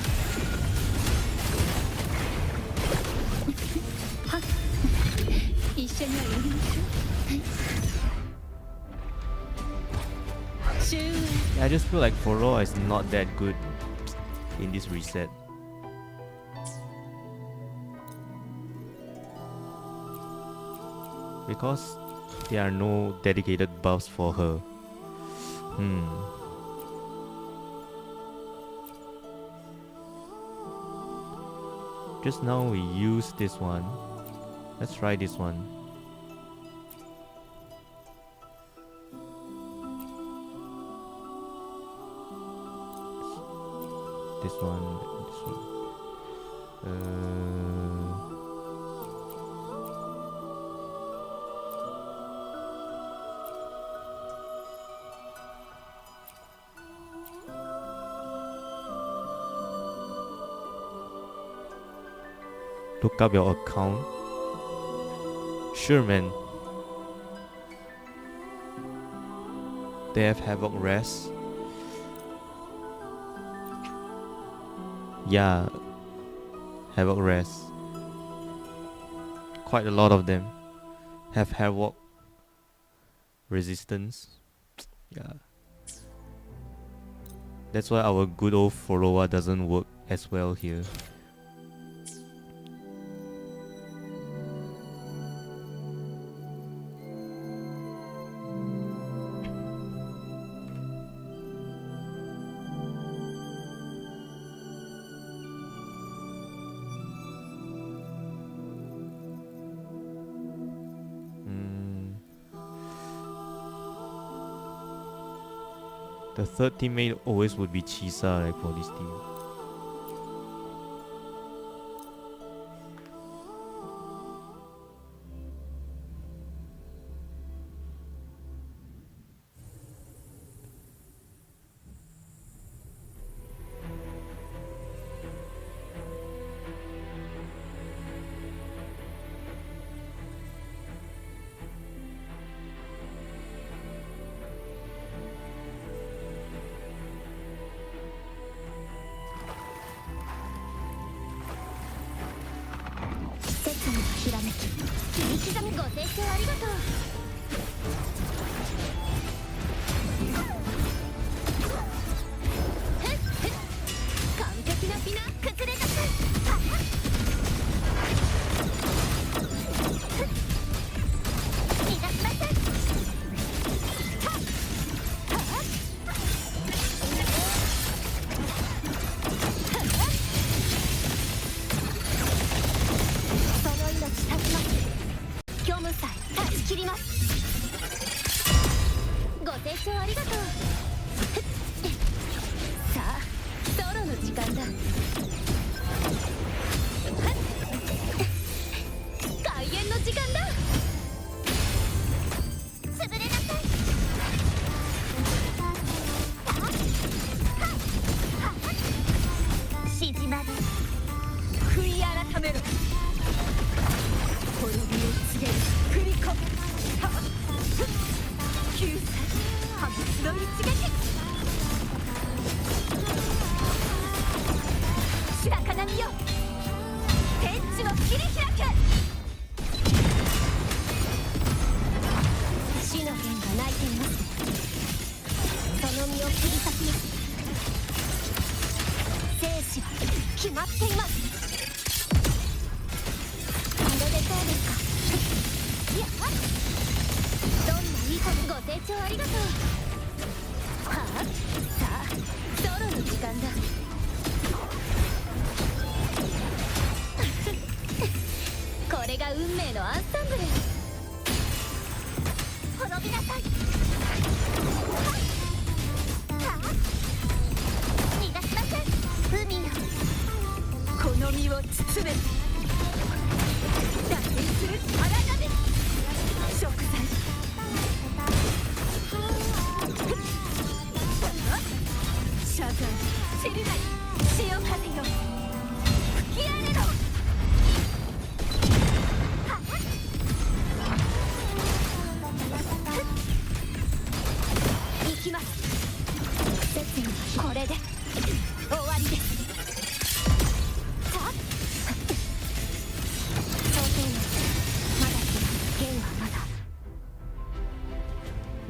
just feel like Foroa is not that good in this reset. Because there are no dedicated buffs for her. Just now we use this one. Let's try this one. This one. Look up your account. Sure, man. They have Havoc Rest. Yeah, Havoc Rest. Quite a lot of them have Havoc Resistance. Yeah. That's why our good old Foroa doesn't work as well here. The third teammate always would be Chisa, like, for this team.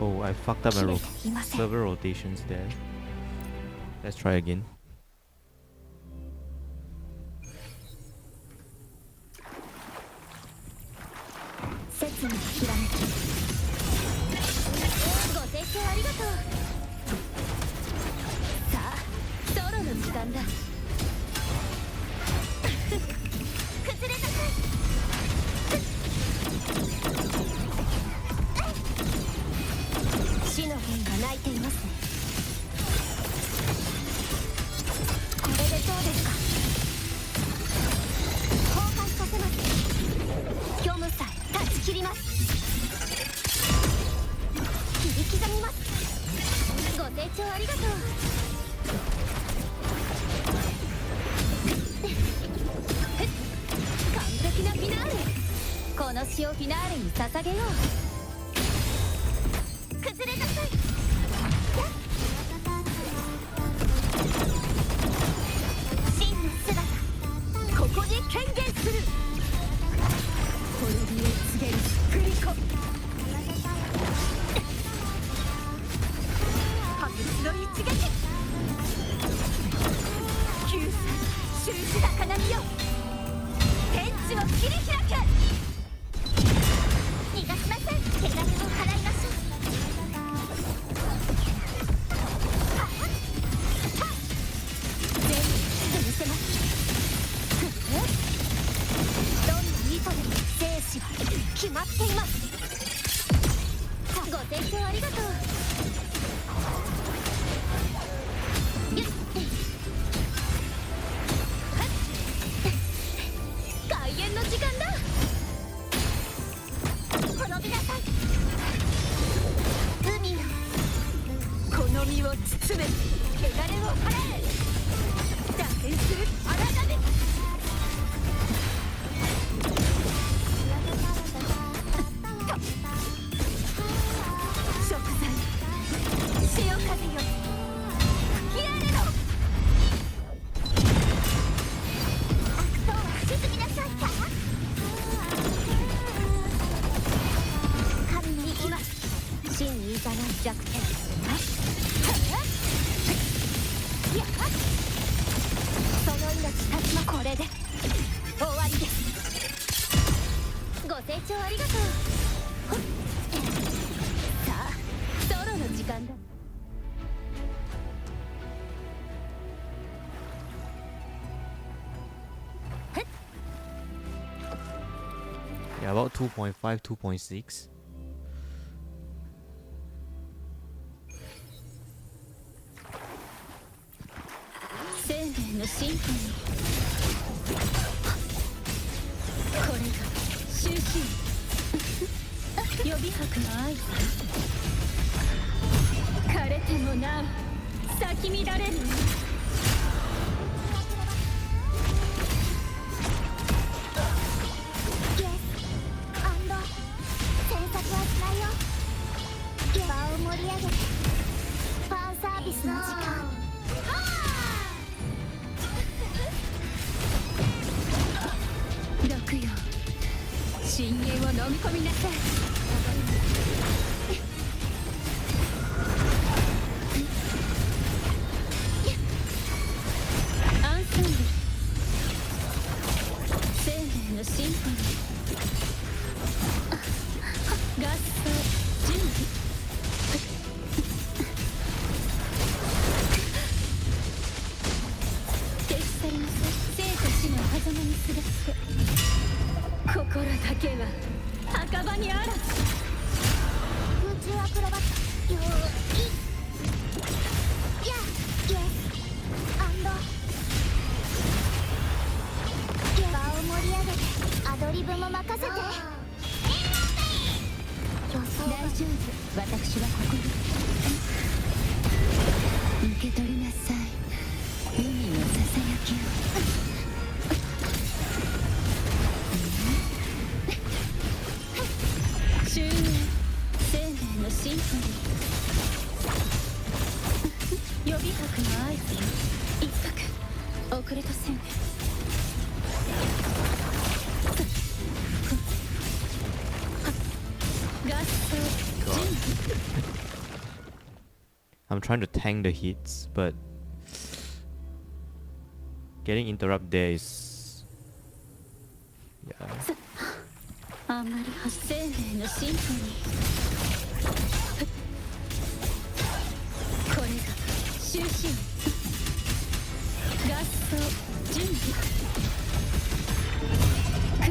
Oh, I fucked up my server rotations there. Let's try again. Yeah, about 2.5, 2.6. I'm trying to tank the hits, but getting interrupt there is, yeah. あんまり生命のシンフォニーこれが終止音合奏準備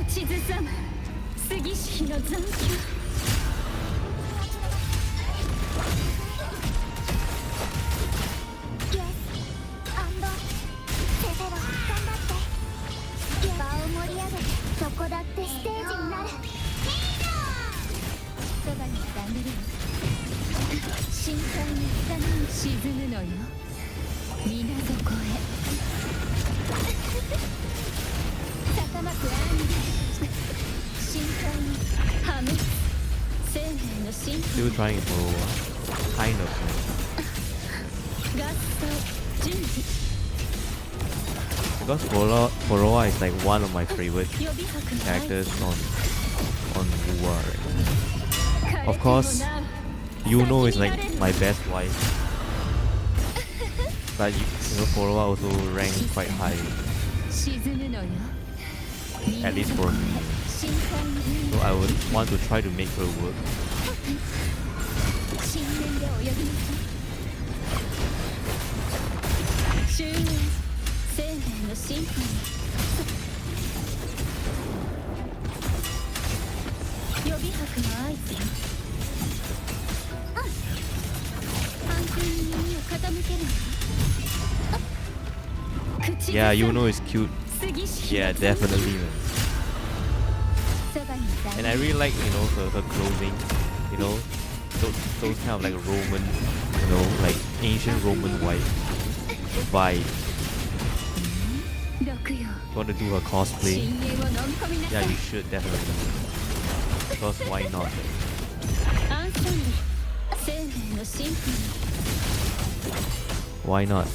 口ずさむ杉式の残響どこだってステージになるそばにダンベル深海に沈むのよ水底へ高まくアニメ深海に破滅生命のシンフォ Still ニー trying for kind of. 合奏準備 Because WuWa is like one of my favorite characters on WuWa, right? Of course, Yuno is like my best wife, but WuWa also ranked quite high, at least for me. So I would want to try to make her work. 深淵で泳ぎなさい終焉生命のシンフォニー予備拍の合図よ反転に耳を傾けるの口 Yeah, Yuno is cute. Yeah, definitely, man. And I really like, her clothing, those kind of like Roman, like ancient Roman vibe. Want to do her cosplay? Yeah, you should definitely. Because why not? Why not?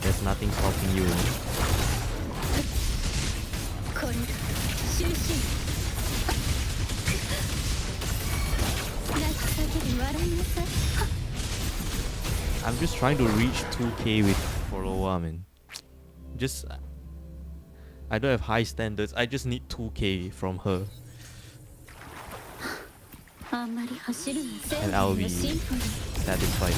There's nothing stopping you. I'm just trying to reach 2k with WuWa, man. I don't have high standards. I just need 2k from her. And I'll be satisfied.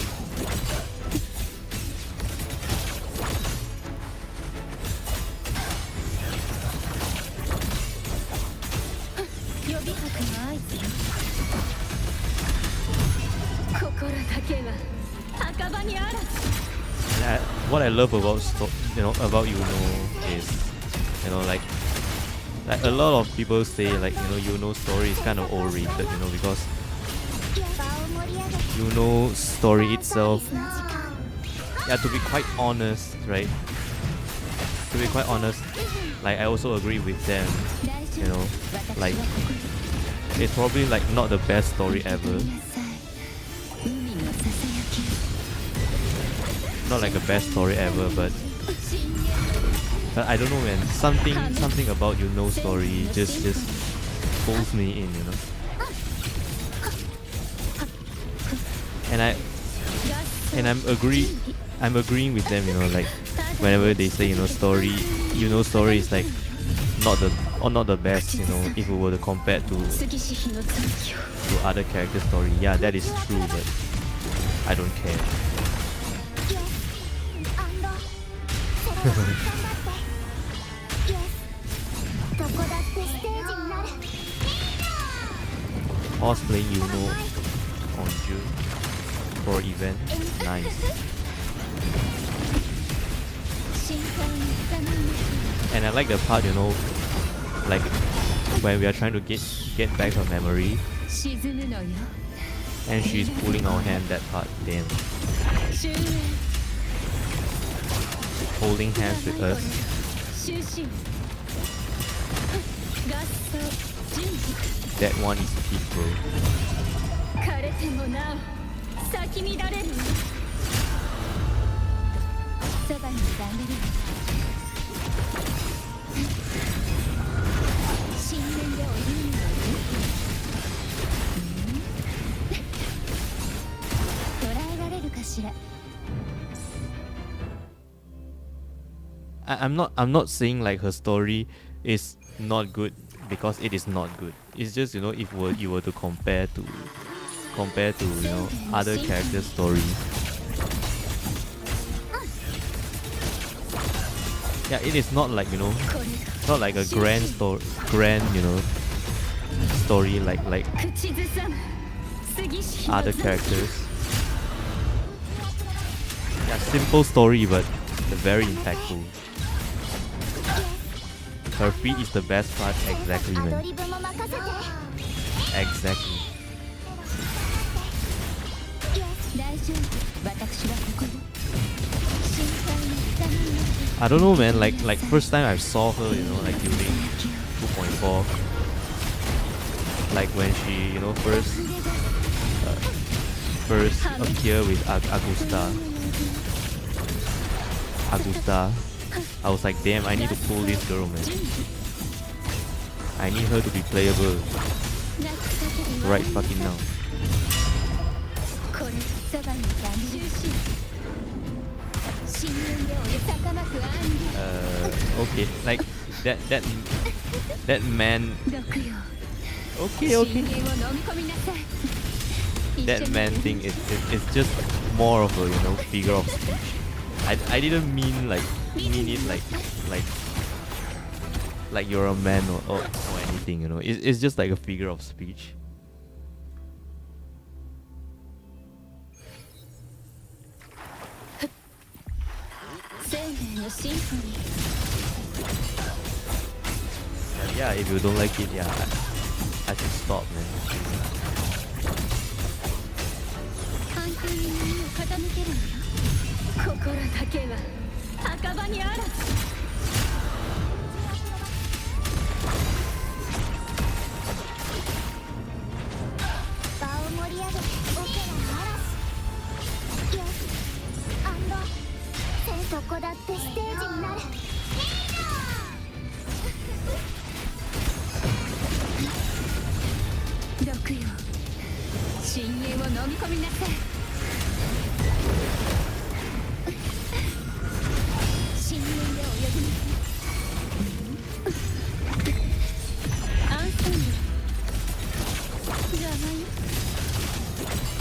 And what I love about about Yuno is, like a lot of people say like Yuno's story is kind of overrated, because Yuno's story itself, yeah, to be quite honest, right? To be quite honest, like I also agree with them, like it's probably like not the best story ever. Not like the best story ever, but I don't know, man. Something about Yuno's story just pulls me in, And I'm agreeing with them, like whenever they say Yuno's story is like not the best, if we were to compare to other character story. Yeah, that is true, but I don't care. Cosplaying Yuno on June for event. Nice. And I like the part, like when we are trying to get back her memory and she's pulling our hand, that part, damn. Holding hands with us. That one is peak, bro. I'm not saying like her story is not good because it is not good. It's just, you know, if you were to compare to you know, other characters' story. Yeah, it is not like, you know, not like a grand you know, story like other characters. Yeah, simple story but very impactful. Her feet is the best part, exactly, man. Exactly. I don't know, man, like first time I saw her, you know, like during 2.4, like when she, you know, first appear with Augusta, I was like, damn, I need to pull this girl, man. I need her to be playable right fucking now. Okay, like that man. Okay. That man thing is just more of a, you know, figure of speech. I didn't mean it like you're a man or anything, you know. It's just like a figure of speech. Yeah, if you don't like it, yeah, I should stop, man.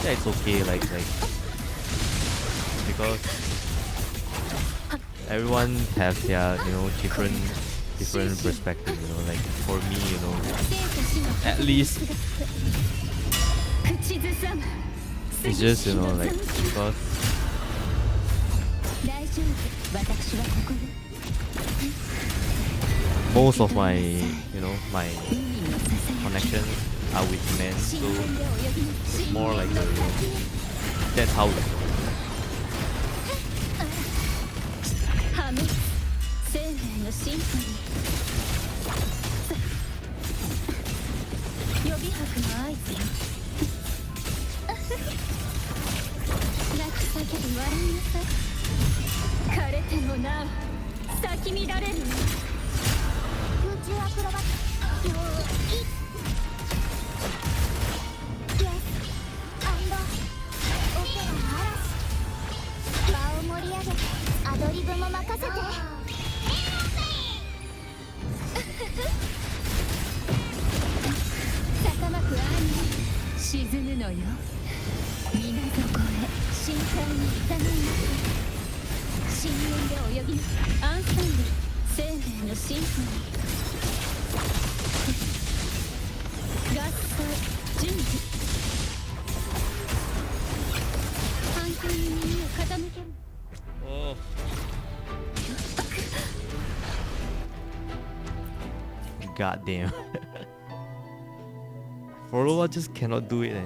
Yeah, it's okay, like because everyone has their, you know, different perspective, you know. Like for me, you know, at least it's just, you know, like because most of my, you know, my connections are with men, so it's more like a, you know, that's how it goes. Oh. God damn. WuWa just cannot do it, eh?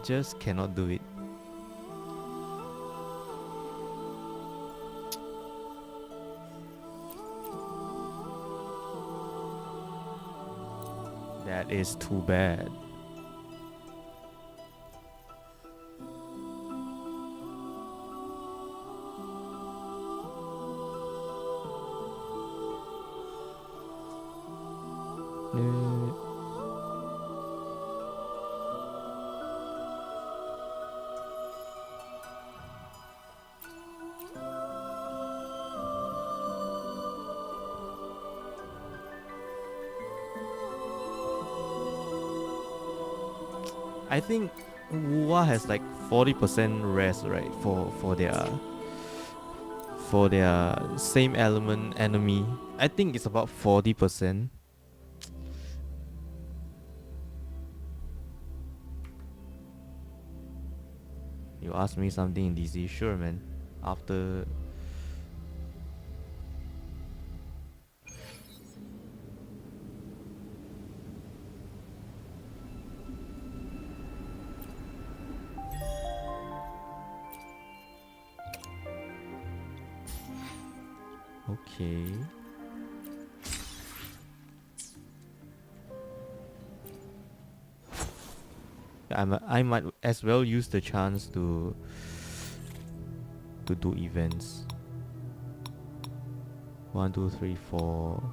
Just cannot do it. That is too bad. I think WuWa has like 40% rest, right? For their same element enemy. I think it's about 40%. You ask me something in DC, sure man. After okay. I might as well use the chance to do events. 1, 2, 3, 4.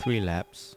Three laps.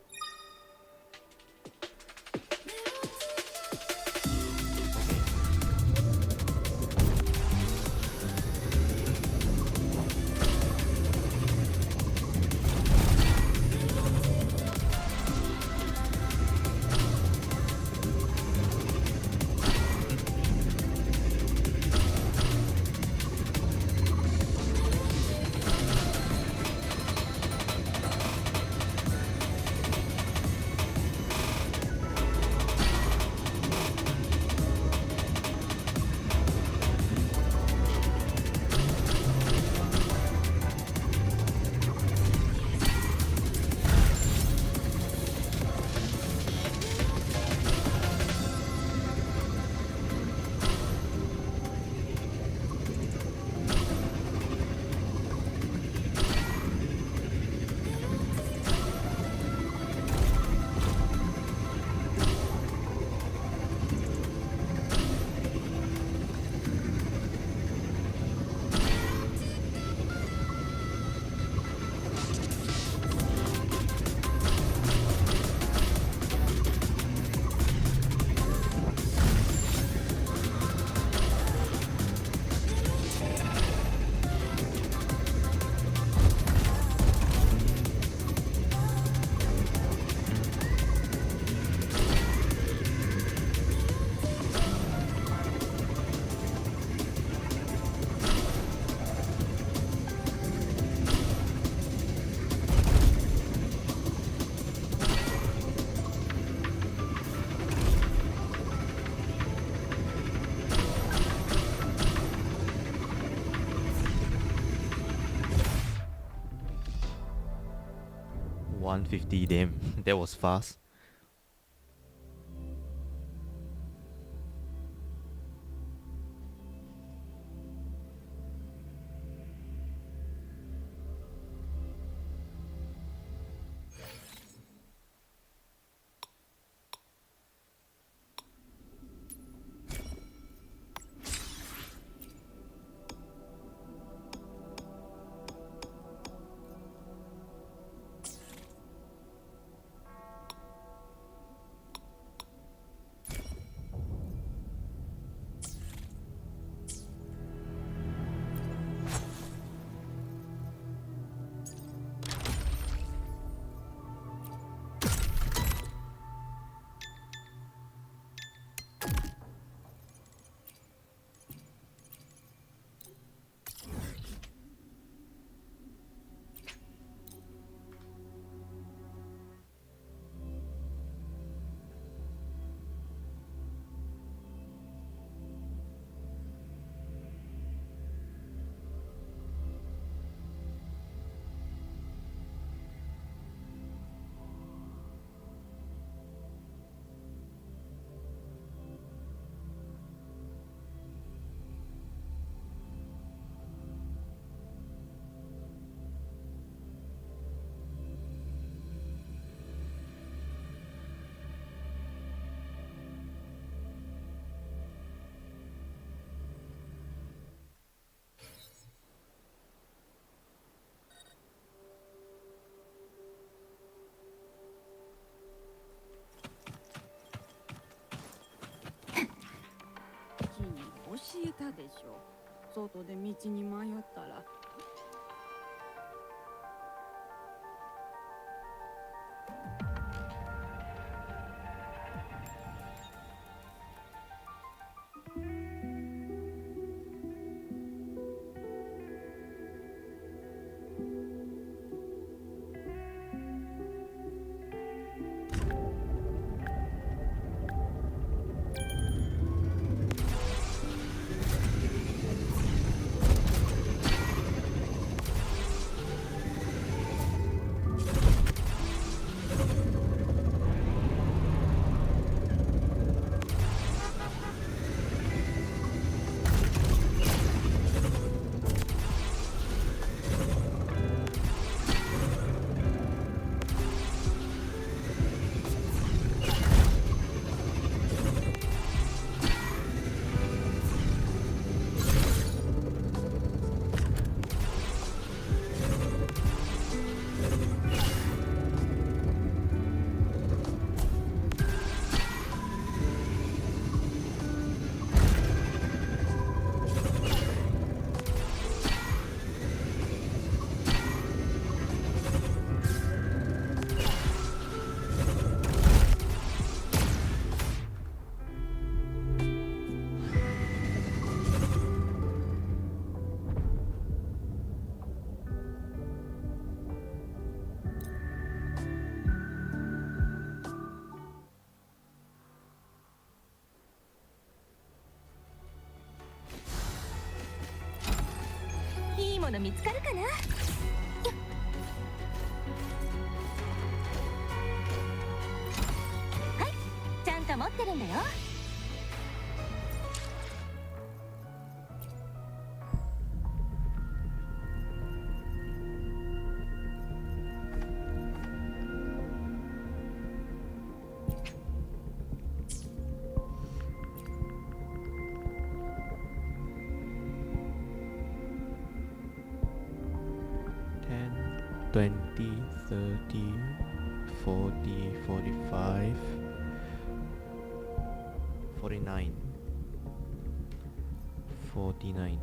$150, damn. That was fast. たでしょ。外で道に迷ったら。いいもの見つかるかな。はい、ちゃんと持ってるんだよ。20, 30, 40, 45, 49, 49.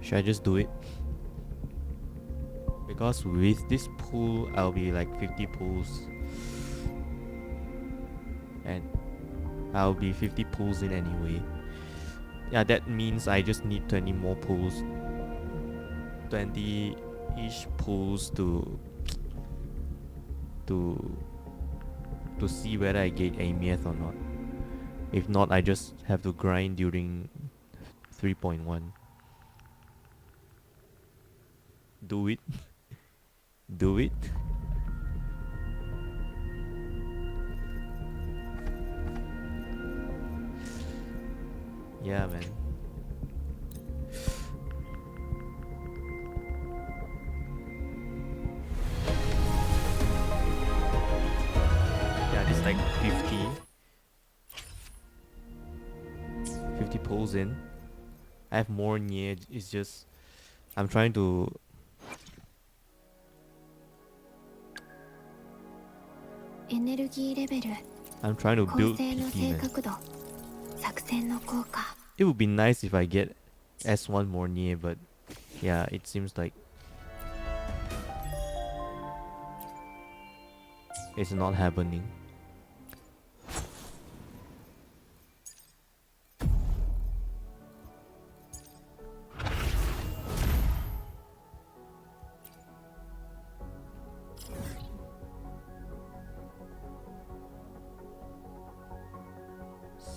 Should I just do it? Because with this pool, I'll be like 50 pools. And I'll be 50 pools in anyway. Yeah, that means I just need 20 more pools. 20-ish pools to see whether I get AMF or not. If not, I just have to grind during 3.1. Do it. Do it. Yeah, man. Yeah, this like 50 pulls in. I have more near. It's just I'm trying to I'm trying to build PT, man. It would be nice if I get S1 more near, but yeah, it seems like it's not happening.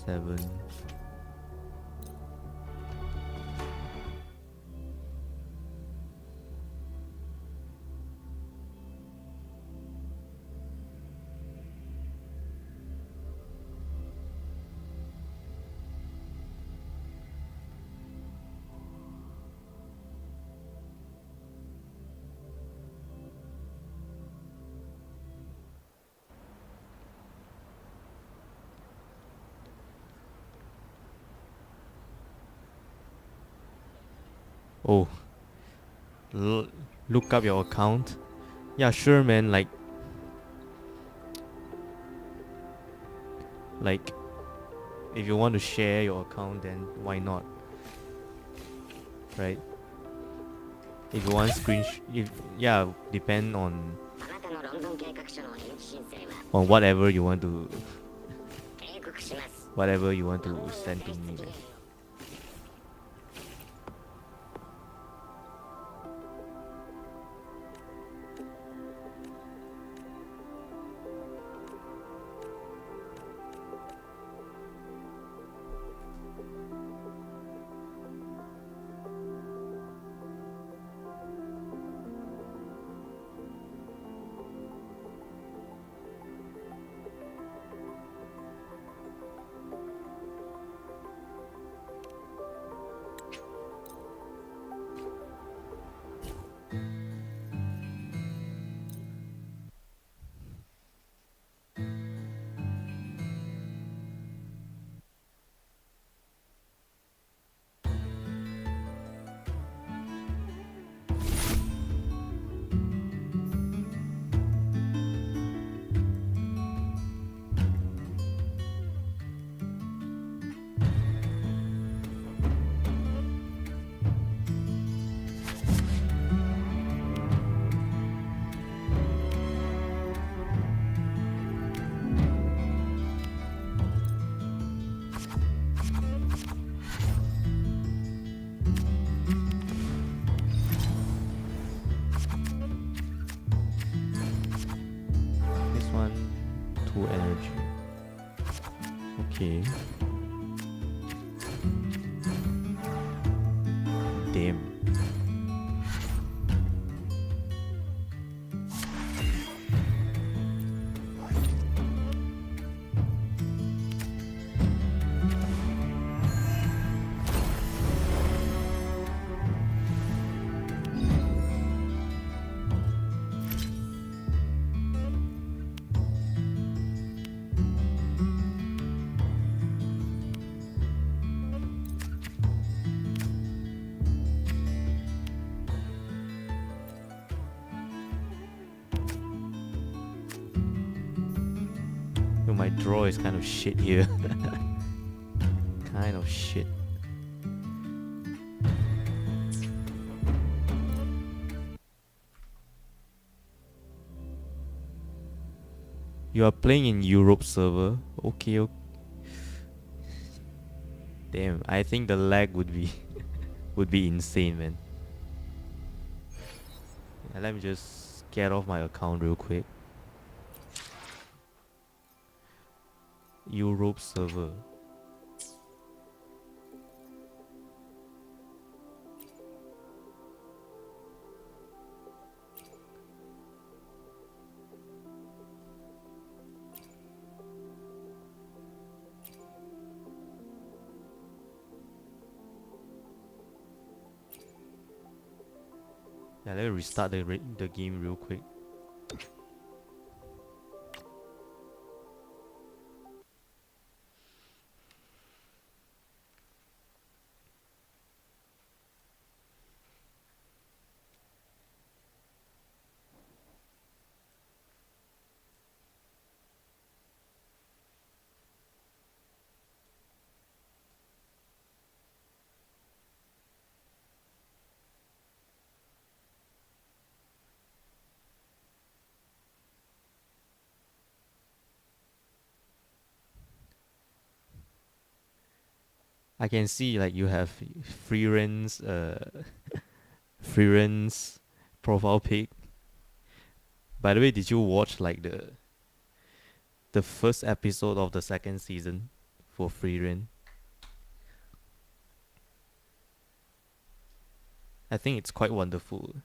Seven. Oh, look up your account. Yeah, sure, man. Like, if you want to share your account, then why not? Right? If you want yeah, depend on whatever you want to send to me, man. This one, 2 energy. Okay. Damn. My draw is kind of shit here. Kind of shit. You are playing in Europe server. Okay. Damn, I think the lag would be would be insane, man. Let me just get off my account real quick. Europe server. Yeah, let me restart the game real quick. I can see like you have Freeren's Freeren's profile pic. By the way, did you watch like the first episode of the second season for Freeren? I think it's quite wonderful.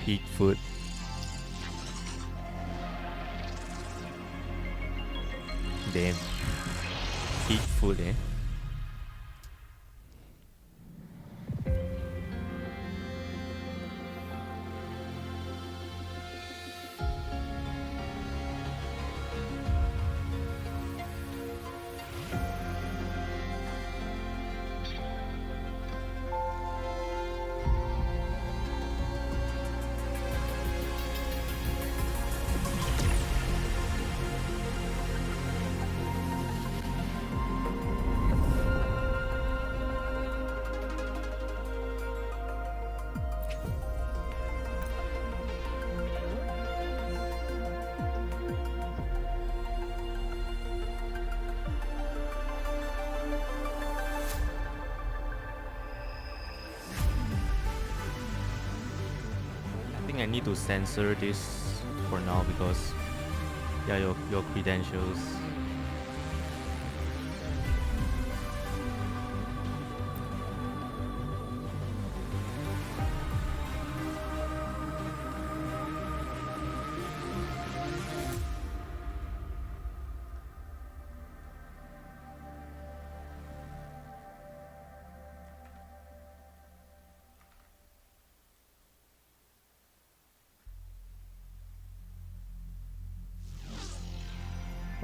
Peak food. Damn. Street food, eh? I need to censor this for now because yeah, your credentials.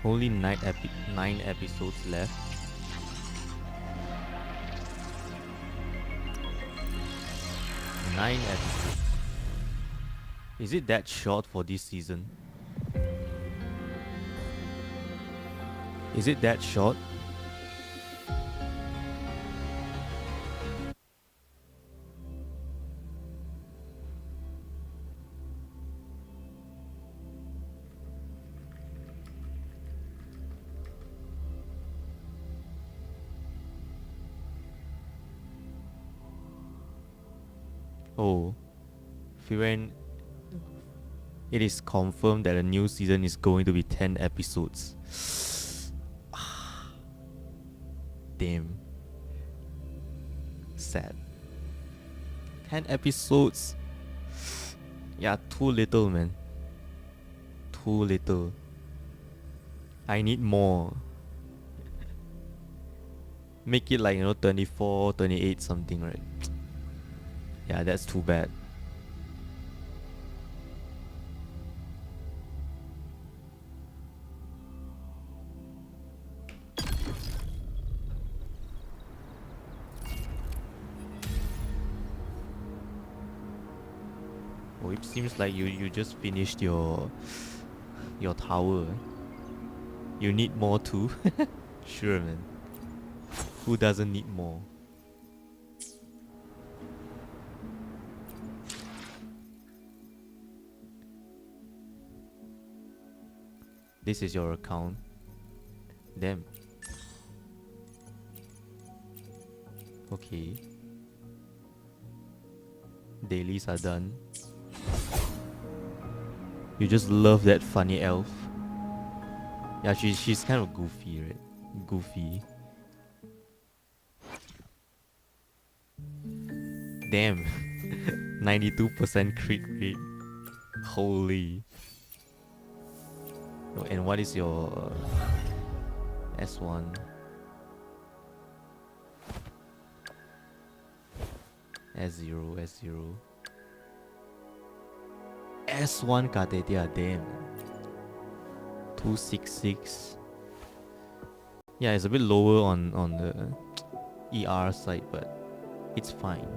Only 9 episodes left. Nine episodes. Is it that short for this season? Is it that short? Oh, Firen, it is confirmed that a new season is going to be 10 episodes. Damn. Sad. 10 episodes. Yeah, too little, man. Too little. I need more. Make it like, 24, 28 something, right? Yeah, that's too bad. Oh, it seems like you just finished your tower. You need more too? Sure, man. Who doesn't need more? This is your account. Damn. Okay. Dailies are done. You just love that funny elf. Yeah, she's kind of goofy, right? Goofy. Damn. 92% crit rate. Holy. Oh, and what is your S1? S0, S0. S1 Katetia, damn. 266. Yeah, it's a bit lower on the ER side, but it's fine.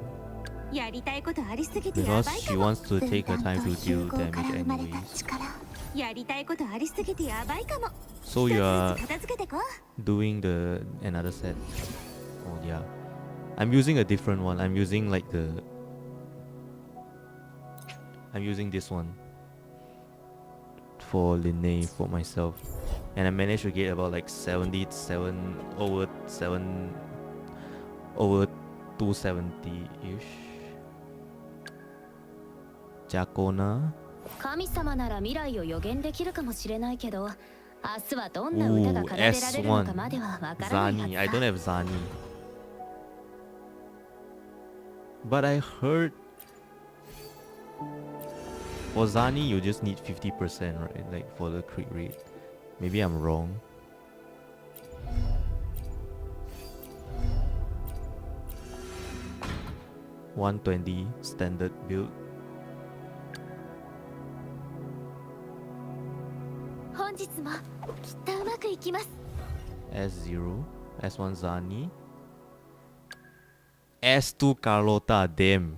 Because she wants to take her time to deal damage anyways. So you are doing another set. Oh yeah. I'm using a different one. I'm using like I'm using this one for Linne for myself. And I managed to get about like 77 over 270-ish. Jakona. 神様なら未来を予言できるかもしれないけど、明日はどんな歌が奏でられるのかまではわからないはず Zani. I don't have Zani. But I heard for Zani you just need 50%, right? Like for the crit rate. Maybe I'm wrong. 120 standard build. 本日もきっとうまくいきます。 S0, S1 Zani, S2 Carlota. Damn.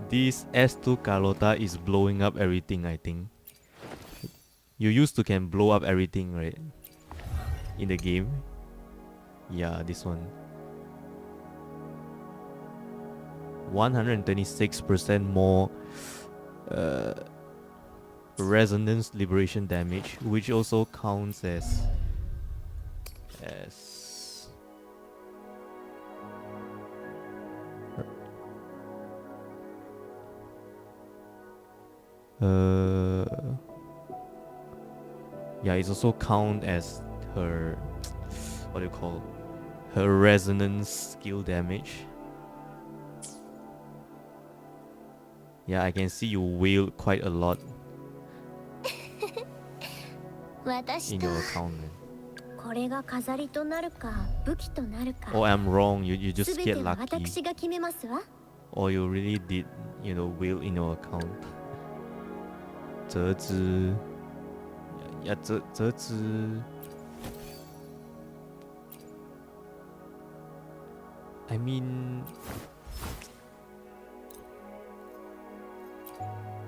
This S2 Carlota is blowing up everything, I think. You used to can blow up everything, right? In the game. Yeah, this one. 126% more resonance liberation damage, which also counts as yeah, it's also count as her, what do you call, her resonance skill damage. Yeah, I can see you wail quite a lot 私 in と your account, man. これが飾りとなるか武器となるか Oh, I'm wrong. You just 全 get ては lucky. 私が決めますわ。 Or you really did, wail in your account. 折纸 Yeah, 折纸 I mean,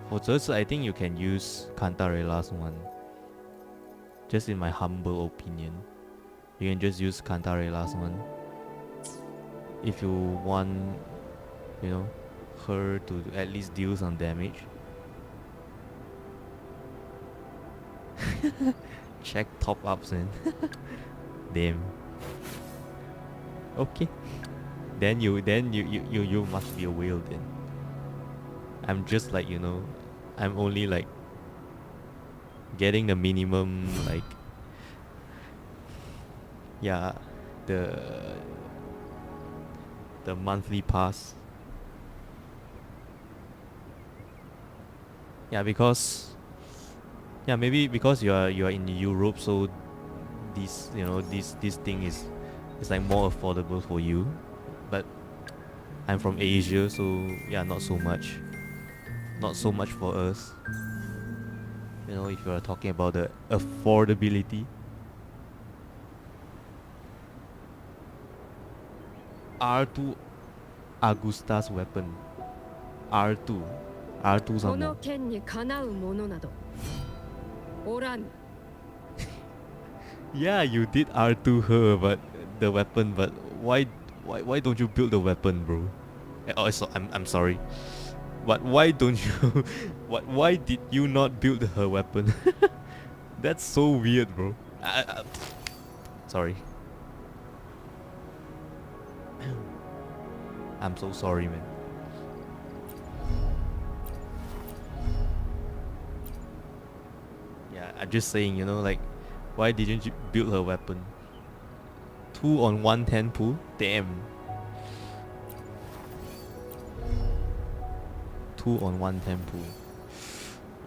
for 折纸 I think you can use Cantarella's one. Just in my humble opinion, you can just use Cantarella's one if you want, her to at least deal some damage. Check top ups, man. Damn. Okay. Then you must be a whale then. I'm just like, I'm only like getting the minimum, like, yeah, the monthly pass. Yeah, because maybe because you are in Europe, so this this thing is like more affordable for you. But I'm from Asia, so yeah, not so much for us. If you are talking about the affordability. R2 Augusta's weapon. R2 こ some の more. 剣にかなうものなどおらぬ。 Yeah, you did R2 her, but the weapon. But why don't you build the weapon, bro? Oh, I'm sorry. But why don't you? Why did you not build her weapon? That's so weird, bro. Sorry. I'm so sorry, man. Yeah, I'm just saying, like, why didn't you build her weapon? 2 on 110 pool? Damn. 2 on 110 pool.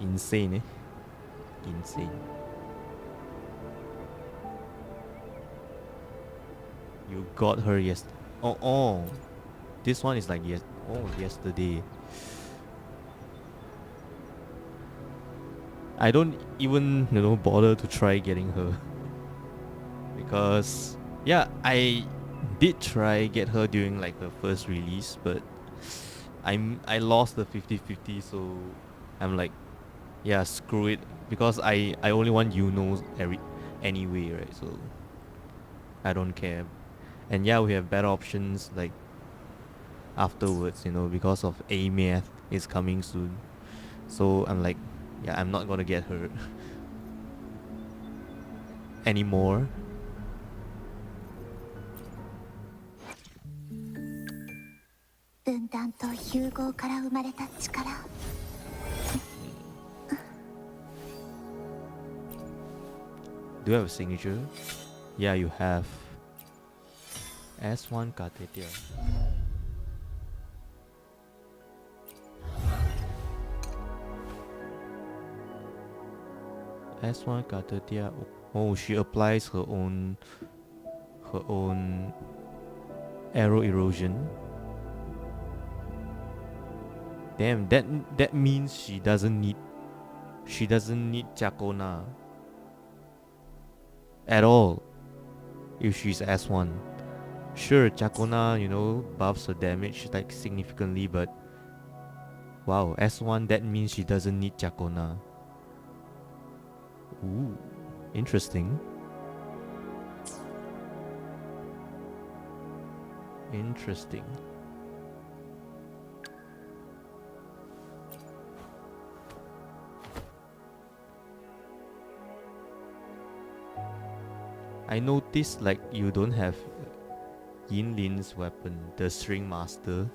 Insane, eh? Insane. You got her yesterday. Oh. This one is like yesterday. I don't even, bother to try getting her. Because, yeah, I did try get her during like her first release, but I lost the 50-50, so I'm like, yeah, screw it. Because I only want anyway, right? So I don't care. And yeah, we have better options like afterwards, because of A-Math is coming soon. So I'm like, yeah, I'm not gonna get her anymore. Do you have a signature? Yeah, you have. S1 Katetia. S1 Katetia. Oh, she applies her own arrow erosion. Damn, that means she doesn't need Chakona at all if she's S1. Sure, Chakona, you know, buffs her damage like significantly, but wow, S1, that means she doesn't need Chakona. Ooh, interesting. Interesting. I noticed like you don't have Yinlin's weapon, the String Master,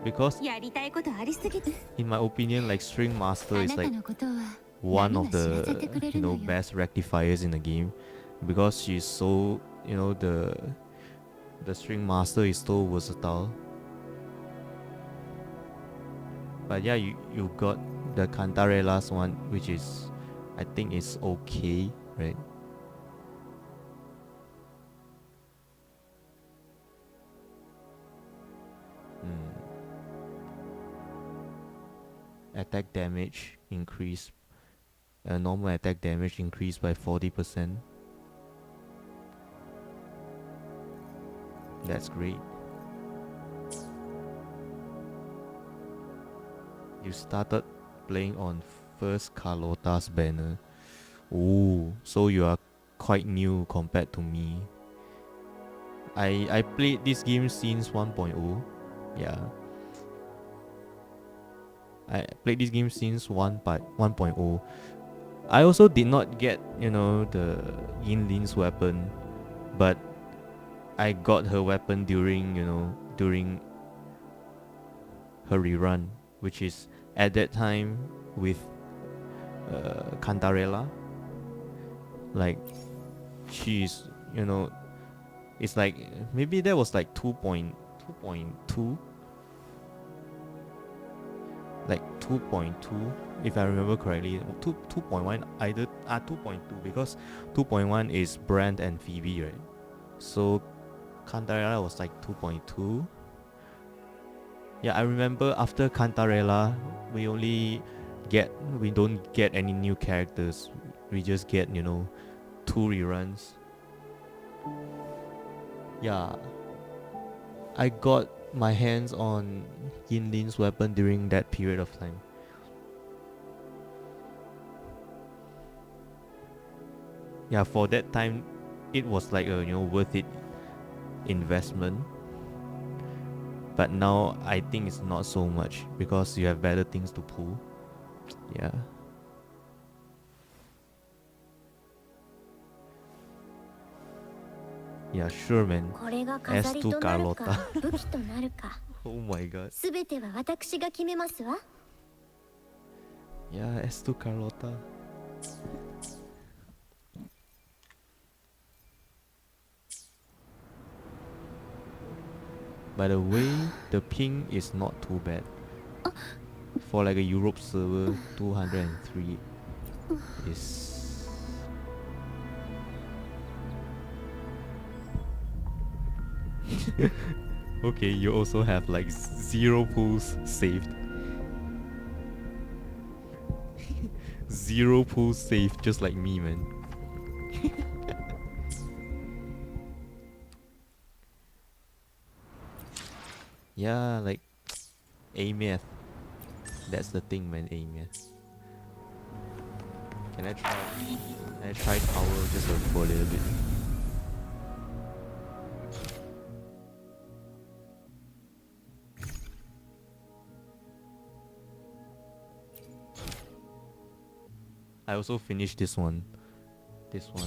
because やりたいことありすぎて in my opinion, like String Master あ is なた like のことは one of 何が知らせてく the れるのよ best rectifiers in the game, because she's so the String Master is so versatile. But yeah, you got the Cantarella's one, which is I think is okay, right? Attack damage increase. Normal attack damage increased by 40%. That's great. You started playing on first Carlotta's banner. Oh, so you are quite new compared to me. I played this game since 1.0. Yeah. I played this game since 1.0. I also did not get, the Yinlin's weapon, but I got her weapon during her rerun, which is at that time with Cantarella. Like, she's, it's like, maybe that was like 2.2. Like 2.2, if I remember correctly. 2.1 either 2.2, because 2.1 is Brand and Phoebe, right? So Cantarella was like 2.2. Yeah, I remember after Cantarella we don't get any new characters. We just get 2 reruns. Yeah, I got my hands on Yinlin's weapon during that period of time. Yeah, for that time it was like a worth it investment. But now I think it's not so much, because you have better things to pull. Yeah. Yeah, sure, man. これが飾りとなるか S2 武器となるか Oh my god. すべては私が決めますわ Yeah, S2 Carlotta. By the way, the ping is not too bad. For like a Europe server, 203 is... Okay, you also have like 0 pulls saved. 0 pulls saved, just like me, man. Yeah, like A-math. That's the thing, man, A-math. Can I try tower just for a little bit? I also finished this one. This one.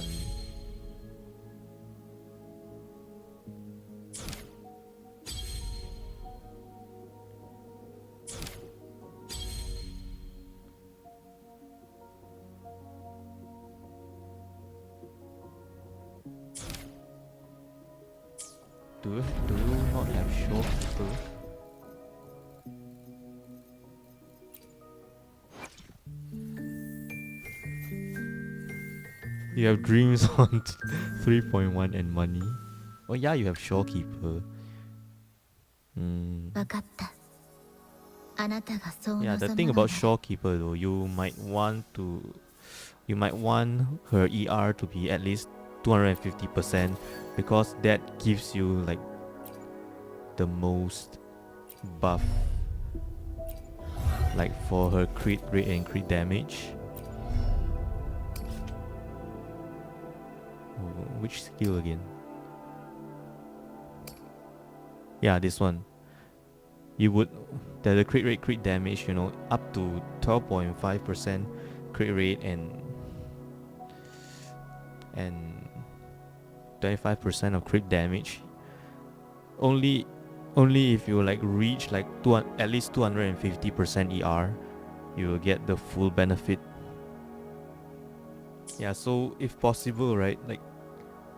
Do you not have showkeeper? You have dreams on 3.1 and money. Oh yeah, you have showkeeper. 分かったあなたがそう Yeah, 望 the む thing のな about ら Shorekeeper though, you might want her ER to be at least 250% because that gives you like the most buff, like for her crit rate and crit damage. Oh, which skill again? Yeah, this one. You would the crit rate, crit damage, you know, up to 12.5% crit rate and 25% of crit damage. Only if you like reach like at least 250% ER, you will get the full benefit. Yeah, so if possible, right, like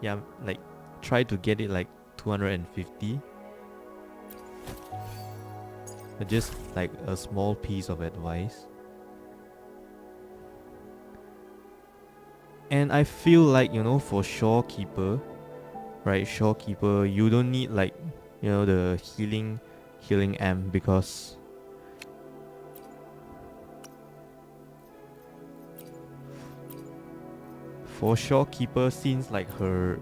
yeah, like try to get it like 250. Just like a small piece of advice. And I feel like, you know, for Shorekeeper, right, Shorekeeper, you don't need like, you know, the healing amp because for Shorekeeper, since like her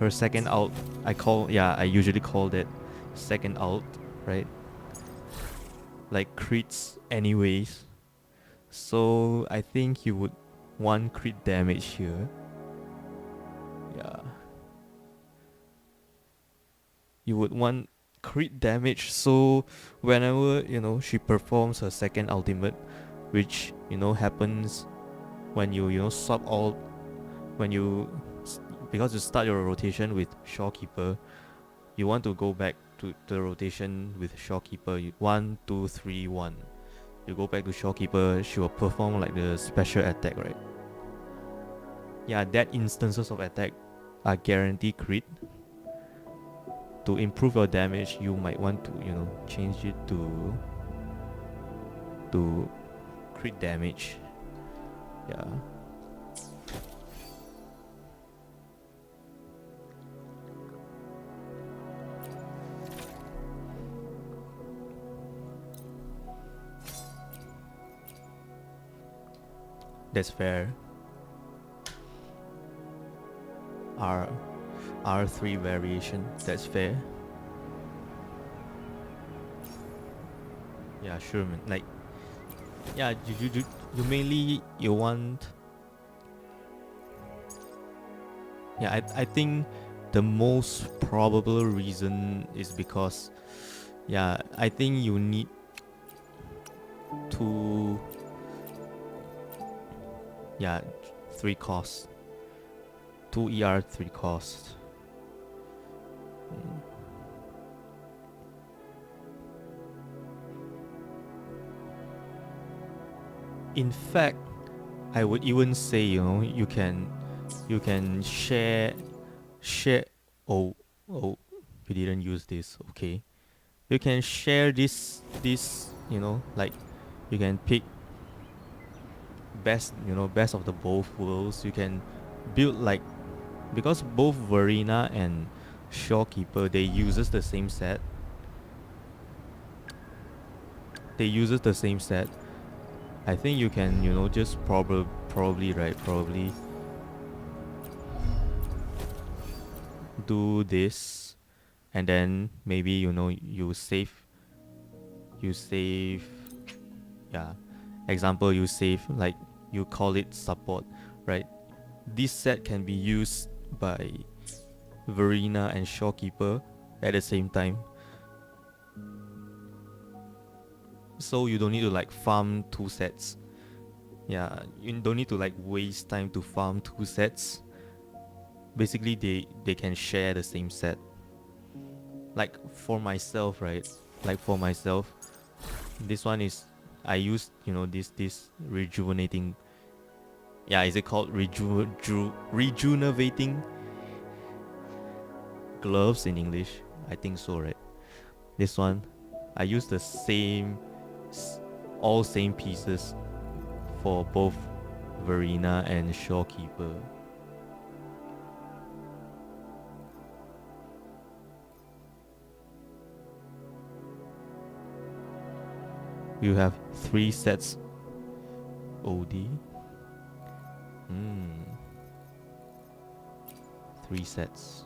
second ult, I usually call that second ult, right? Like crits anyways. So I think you would want crit damage here. Yeah. You would want crit damage, so whenever, you know, she performs her second ultimate, which, you know, happens when you know, swap ult, because you start your rotation with Shorekeeper, you want to go back to the rotation with Shorekeeper. 1, 2, 3, 1. You go back to Shorekeeper, she will perform like the special attack, right? Yeah, that instances of attack are guaranteed crit. To improve your damage, you might want to, you know, change it to crit damage. Yeah. That's fair. R3 variation, that's fair. Yeah, sure, man. Like, yeah, you mainly you want. Yeah, I think the most probable reason is because, yeah, I think you need to, yeah, 3 costs. 2 ER, 3 costs. In fact, I would even say, you know, you can share. Oh, you didn't use this. Okay, you can share this. You know, like you can pick best of the both worlds. You can build like, because both Verena and Shorekeeper, they uses the same set. I think you can, you know, just probably do this, and then maybe, you know, you save. Yeah, example, you save, like you call it support, right? This set can be used by Verena and Shorekeeper at the same time, so you don't need to like farm 2 sets. Yeah, you don't need to like waste time to farm 2 sets. Basically, they can share the same set. Like for myself, right? This one is, I used, you know, this rejuvenating. Yeah, is it called rejuvenating gloves in English? I think so, right? This one, I use the all same pieces for both Verena and Shorekeeper. You have 3 sets OD. 3 sets.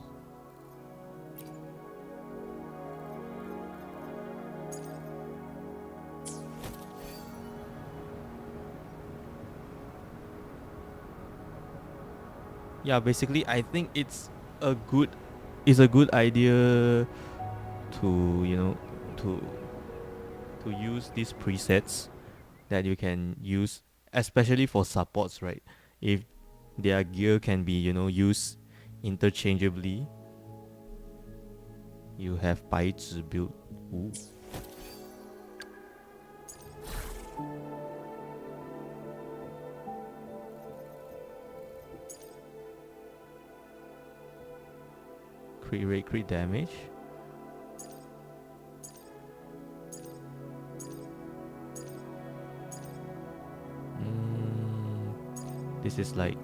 Yeah, basically I think it's a good idea to, you know, to use these presets that you can use, especially for supports, right? If their gear can be, you know, used interchangeably. You have 白纸 build. Ooh. Crit rate, crit damage. This is like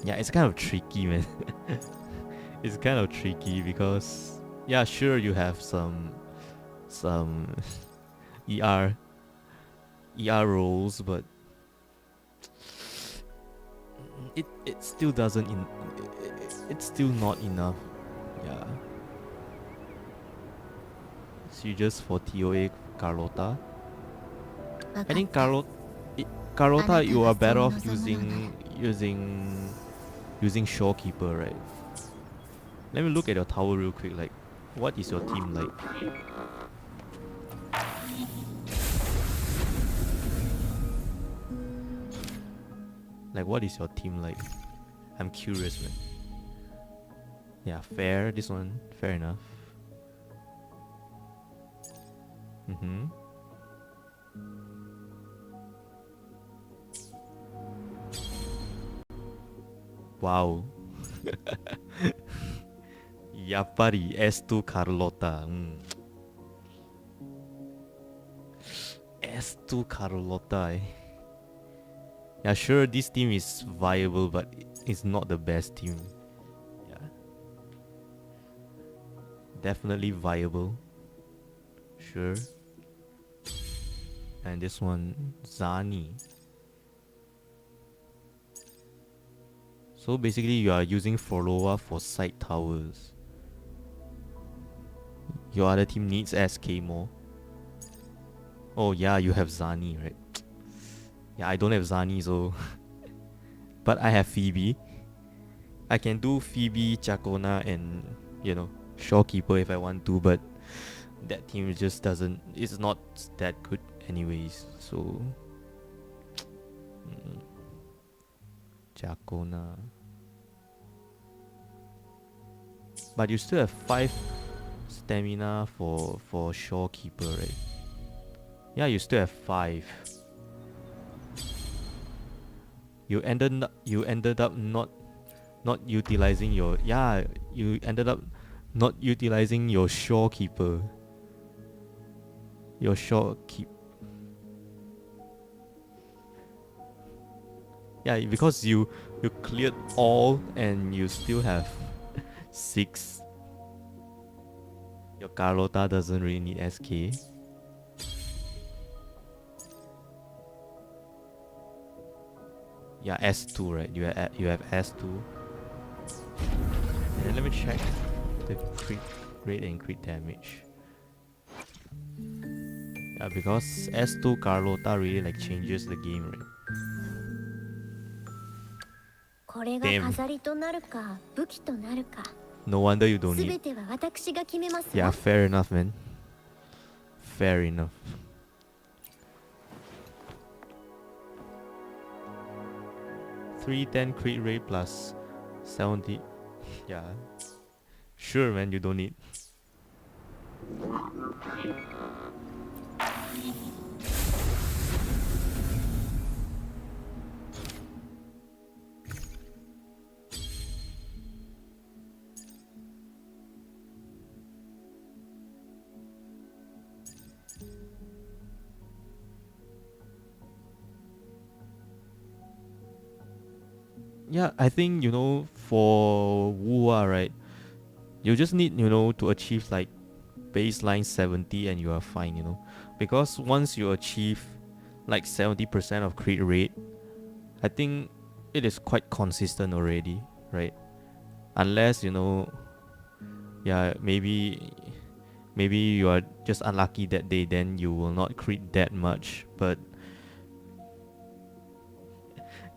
yeah, it's kind of tricky, man. It's kind of tricky because, yeah, sure, you have some ER rolls, but it still doesn't it's still not enough. Yeah. So you just for TOA Carlota. I think Carlota, you are better off using Shorekeeper, right? Let me look at your tower real quick. Like, what is your team like? Like, what is your team like? I'm curious, man. Yeah, fair. This one, fair enough. Wow. Yappari S2 Carlota. S2 Carlota. Yeah, sure, this team is viable, but it's not the best team. Yeah. Definitely viable. Sure. And this one, Zani. So basically you are using Forloa for side towers. Your other team needs SK more. Oh yeah, you have Zani, right? Yeah, I don't have Zani, so but I have Phoebe. I can do Phoebe, Chakona, and, you know, Shorekeeper if I want to, but that team just doesn't, it's not that good anyways, so Chakona. But you still have 5 stamina for Shorekeeper, right? Yeah, you still have 5. You ended up not utilizing your, yeah, you ended up not utilizing your Shorekeeper. Your Shorekeep. Yeah, because you cleared all and you still have 6. Your Carlota doesn't really need SK. Yeah, S2, right? You have S2. And then let me check the crit rate and crit damage. Yeah, because S2 Carlota really like changes the game, right? Damn. No wonder you don't need. Yeah, fair enough, man. Fair enough. $310 crit rate plus 70. Yeah. Sure, man, you don't need. yeah, I think, for WuWa, right, you just need, to achieve like baseline 70 and you are fine. Because once you achieve like 70% of crit rate, I think it is quite consistent already, right? Unless, yeah, maybe you are just unlucky that day, then you will not crit that much, but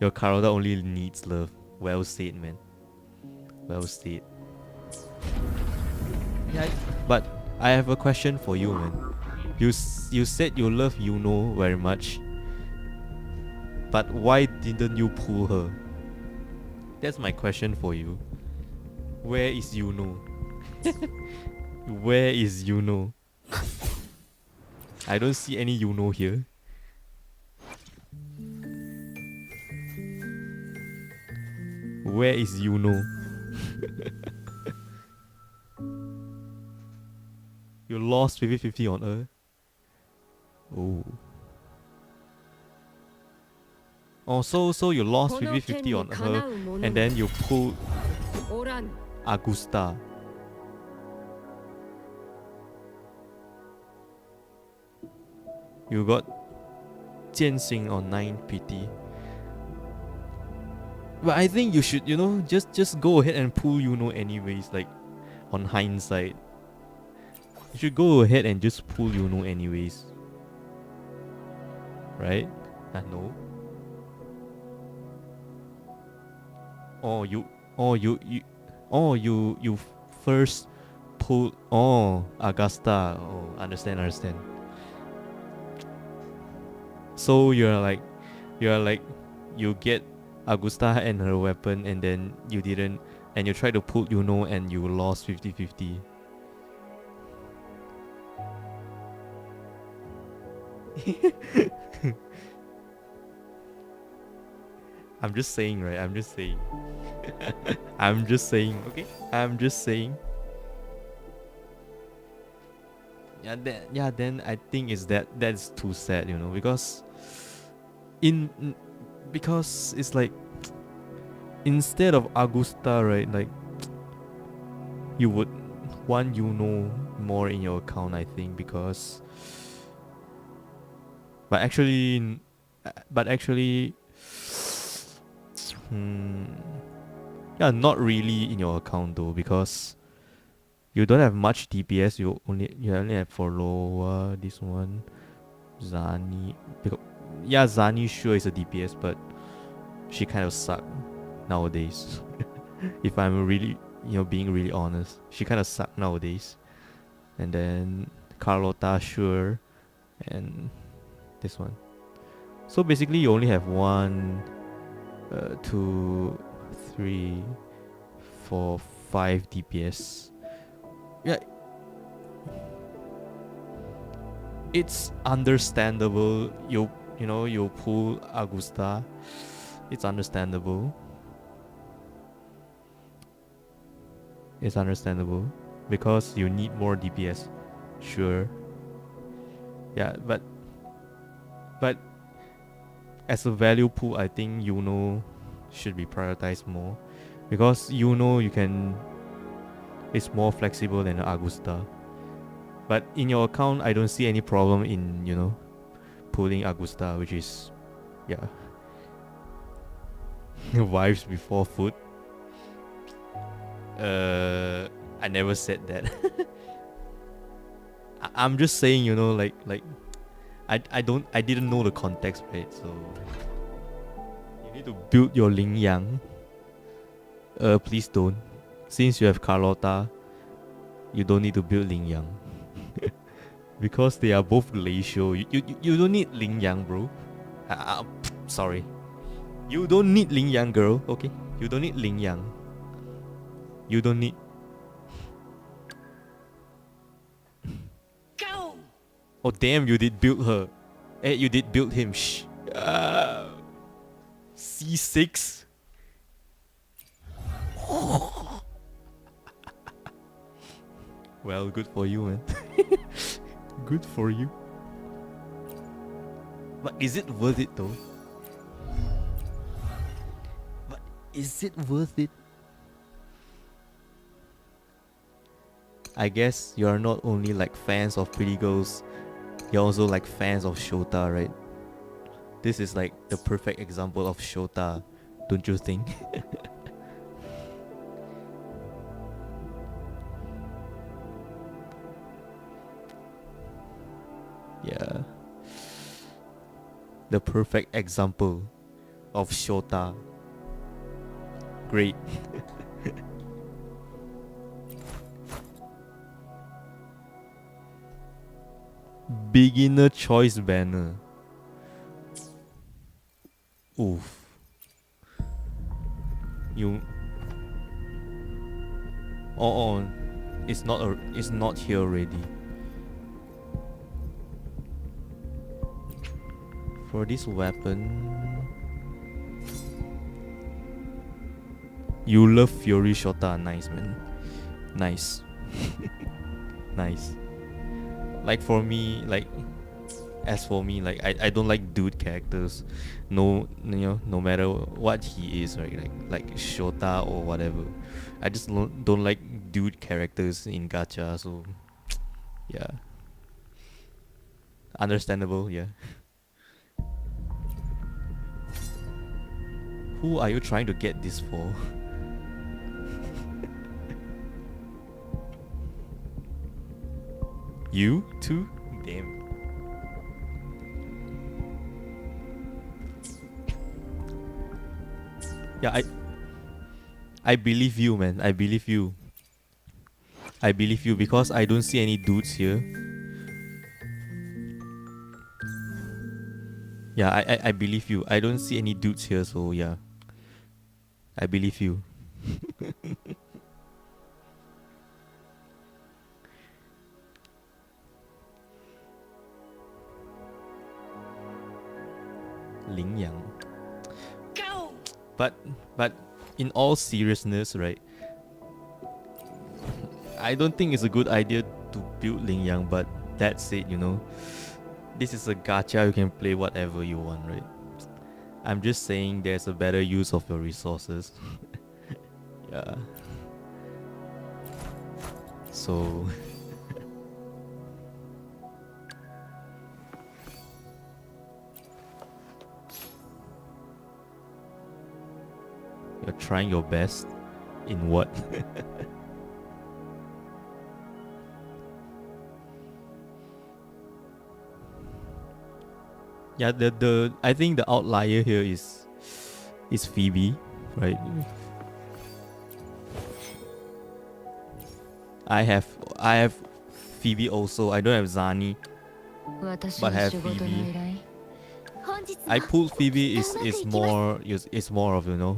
your Karoda only needs love. Well said, man. Well said. Yeah, but I have a question for you, man. You said you love Yuno very much, but why didn't you pull her? That's my question for you. Where is Yuno? Where is Yuno? I don't see any Yuno here. Where is Yuno? You lost 50-50 on her. Oh. Oh, so you lost 50-50 on her, and then you pulled Augusta. You got Jianxing on 9 PT. But I think you should, just go ahead and pull anyways, like, on hindsight. You should go ahead and just pull anyways. Right? No. You first pull Augusta. Oh, understand. So you get Augusta and her weapon, and then you didn't, and you tried to pull and you lost 50-50. I'm just saying, right? I'm just saying. Okay? I'm just saying. Then I think that's too sad, because because it's like, instead of Augusta, right, like, you would want more in your account, I think, because but actually not really in your account though, because you don't have much DPS. You only have for Loa, this one, Zani. Zani sure is a DPS, but she kind of suck nowadays. If I'm really, being really honest, she kind of suck nowadays. And then Carlota, sure, and this one. So basically, you only have 1, 2, 3, 4, 5 DPS. Yeah, it's understandable. You pull Augusta. It's understandable. Because you need more DPS. Sure. Yeah, but as a value pool, I think should be prioritized more, because it's more flexible than Augusta. But in your account, I don't see any problem in pulling Augusta, which is wives before food. I never said that. I'm just saying, I didn't know the context, right? So you need to build your Ling Yang. Please don't. Since you have Carlota, you don't need to build Ling Yang. Because they are both glacial. You don't need Ling Yang, bro. Sorry. You don't need Ling Yang, girl. Okay? You don't need Ling Yang. You don't need. Go! Oh damn! You did build her. You did build him. Shh. C6. Well, good for you, man. Good for you. But is it worth it though? But Is it worth it? I guess you're not only like fans of pretty girls, you're also like fans of Shota, right? This is like the perfect example of Shota, don't you think? Yeah. The perfect example of Shota. Great. Beginner choice banner. Oof. You. Oh, it's not here already. For this weapon, you love Fury Shota. Nice, man. Nice. Nice. Like for me, like as for me, like I don't like dude characters. No, you know, no matter what he is, right? Like Shota or whatever. I just don't like dude characters in gacha. So yeah, understandable. Yeah. Who are you trying to get this for? You too? Damn. Yeah, I believe you, man. I believe you. I believe you because I don't see any dudes here. Yeah, I believe you. I don't see any dudes here, so yeah. I believe you. Ling Yang. But in all seriousness, right? I don't think it's a good idea to build Ling Yang, but that said, you know, this is a gacha, you can play whatever you want, right? I'm just saying there's a better use of your resources. Yeah. So you're trying your best in what? Yeah, the I think the outlier here is Phoebe, right? I have Phoebe also. I don't have Zani, but I have Phoebe. I pulled Phoebe is more of, you know,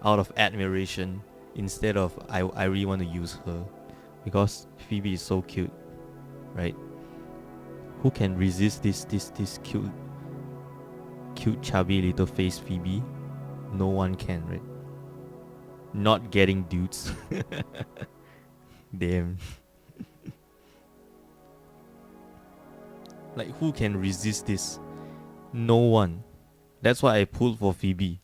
out of admiration instead of I really want to use her because Phoebe is so cute, right? Who can resist this cute chubby little face Phoebe? No one can, right? Not getting dudes. Damn. Like who can resist this? No one. That's why I pulled for Phoebe.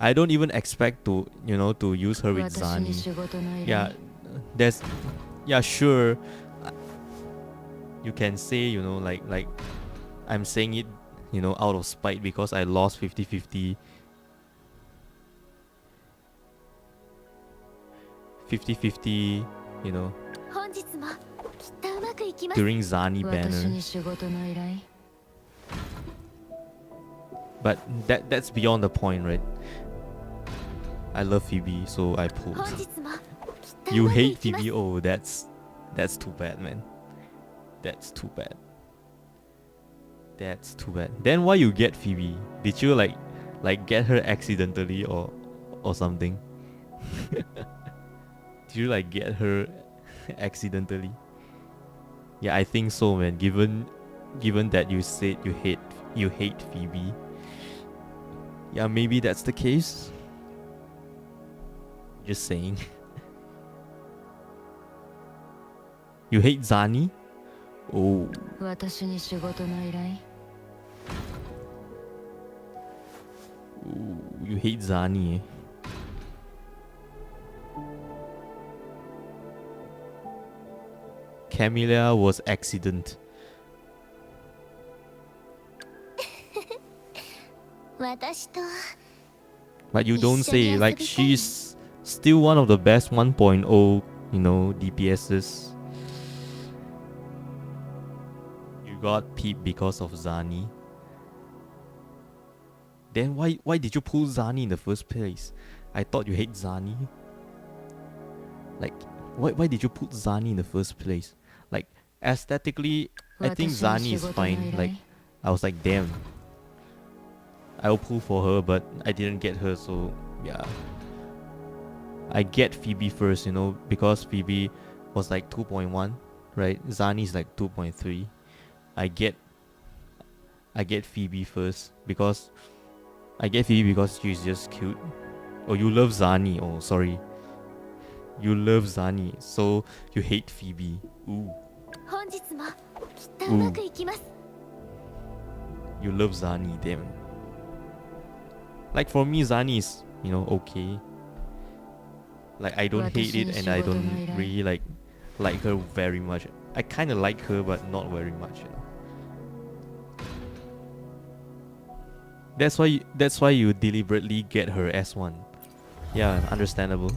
I don't even expect to, you know, to use her with Zani. Yeah, yeah, sure. You can say, you know, like I'm saying it, you know, out of spite because I lost 50-50. 50-50, you know, during Zani banner. But that's beyond the point, right? I love Phoebe, so I pulled. You hate Phoebe? Oh, that's too bad, man. That's too bad. That's too bad. Then why you get Phoebe? Did you like get her accidentally or something? Did you like get her accidentally? Yeah, I think so, man. Given that you said you hate Phoebe. Yeah, maybe that's the case. Just saying. You hate Zani? Oh. Ooh, you hate Zani, eh? Camellia was accident. 私と But you don't say, like, she's still one of the best 1.0, you know, DPSs. You got peeped because of Zani. Then why did you pull Zani in the first place? I thought you hate Zani. Like, why did you put Zani in the first place? Like, aesthetically, I think Zani is fine. Like, I was like, damn. I'll pull for her, but I didn't get her, so yeah. I get Phoebe first, you know, because Phoebe was like 2.1, right? Zani is like 2.3. I get Phoebe first because she's just cute. Oh, you love Zani. Oh, sorry. You love Zani, so you hate Phoebe. Ooh. 本日もきっとうまくいきます。 You love Zani, damn. Like for me, Zani is, you know, okay. Like I don't hate it and I don't really like her very much. I kind of like her, but not very much, you know. That's why you deliberately get her S1. Yeah, understandable.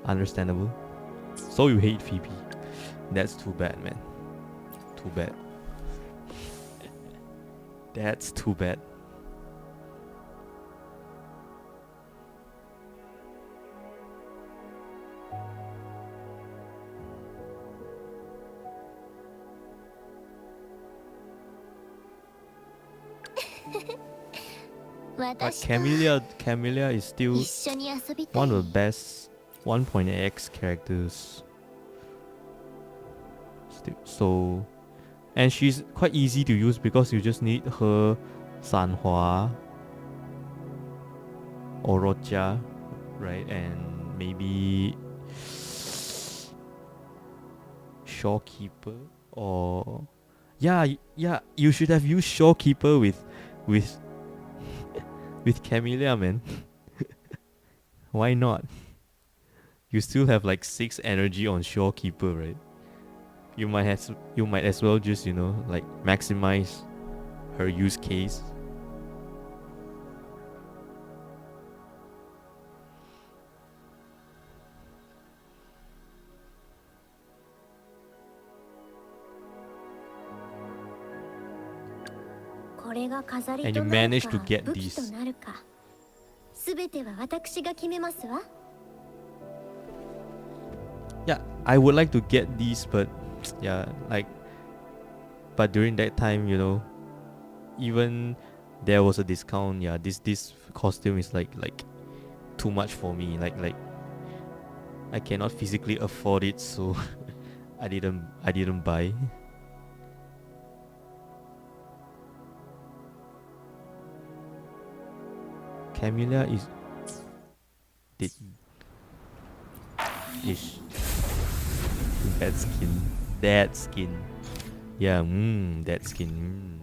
Understandable. So you hate Phoebe. That's too bad, man. Too bad. That's too bad. But Camellia is still 一緒に遊びたい。 one of the best 1.x characters. So, and she's quite easy to use because you just need her Sanhua, Orocha, right, and maybe Shorekeeper or yeah, you should have used Shorekeeper with Camellia, man. Why not? You still have like 6 energy on Shorekeeper, right? You might as well just, you know, like maximize her use case. And you managed to get these. すべては私が決めますわ。 Yeah, I would like to get these, but yeah, like, but during that time, you know, even there was a discount. Yeah, this costume is like too much for me. Like I cannot physically afford it, so I didn't buy. Camellia is that skin. Yeah, that skin.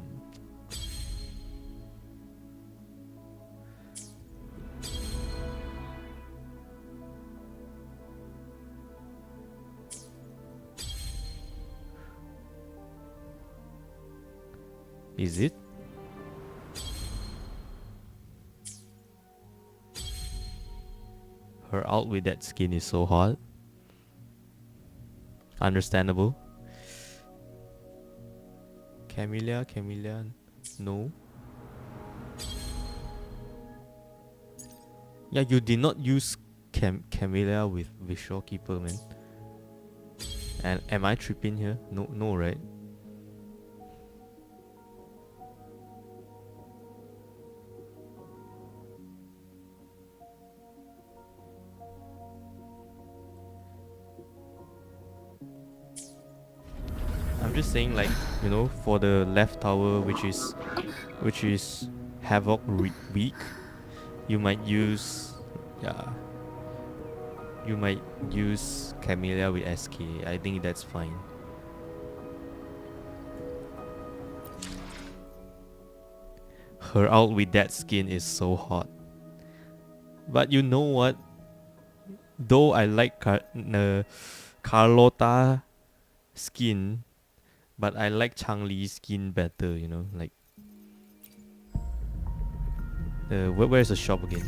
Is it? Her out with that skin is so hot. Understandable. Camellia, no. Yeah, you did not use Camellia with Shorekeeper, man. And am I tripping here? No, right? I'm just saying, like, you know, for the left tower, which is Havoc weak, you might use, you might use Camellia with SK. I think that's fine. her out with that skin is so hot. But you know what? Though I like Carlotta skin, but I like Changli's skin better, you know, like where's the shop again?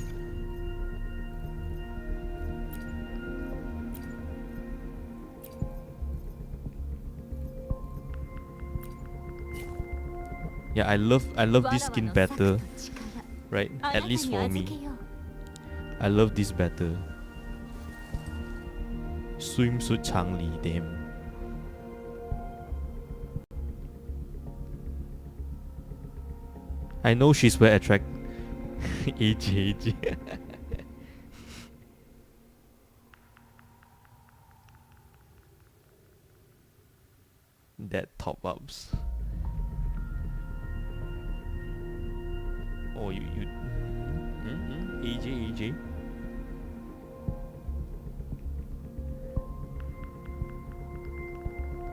Yeah, I love this skin better, right? At least for me. I love this better. Swimsuit Changli, damn. I know she's very attract AJ. That top ups. Oh, you AJ.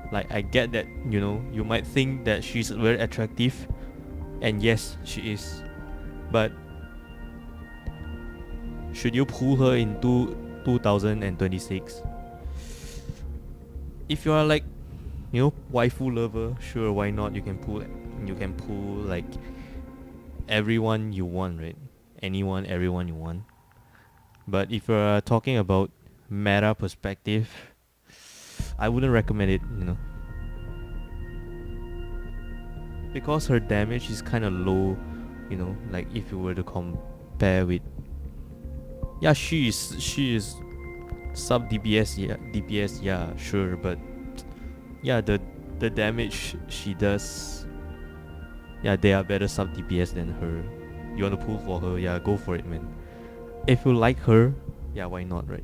Like, I get that, you know, you might think that she's very attractive, and yes, she is, but should you pull her into 2026? If you are like, you know, waifu lover, sure, why not? You can pull like everyone you want, right? Everyone you want. But if you're talking about meta perspective, I wouldn't recommend it, you know, because her damage is kind of low, you know, like if you were to compare with, yeah, she is sub DPS, yeah, sure, but yeah, the damage she does, yeah, they are better sub DPS than her. You want to pull for her, yeah, go for it, man. If you like her, yeah, why not, right?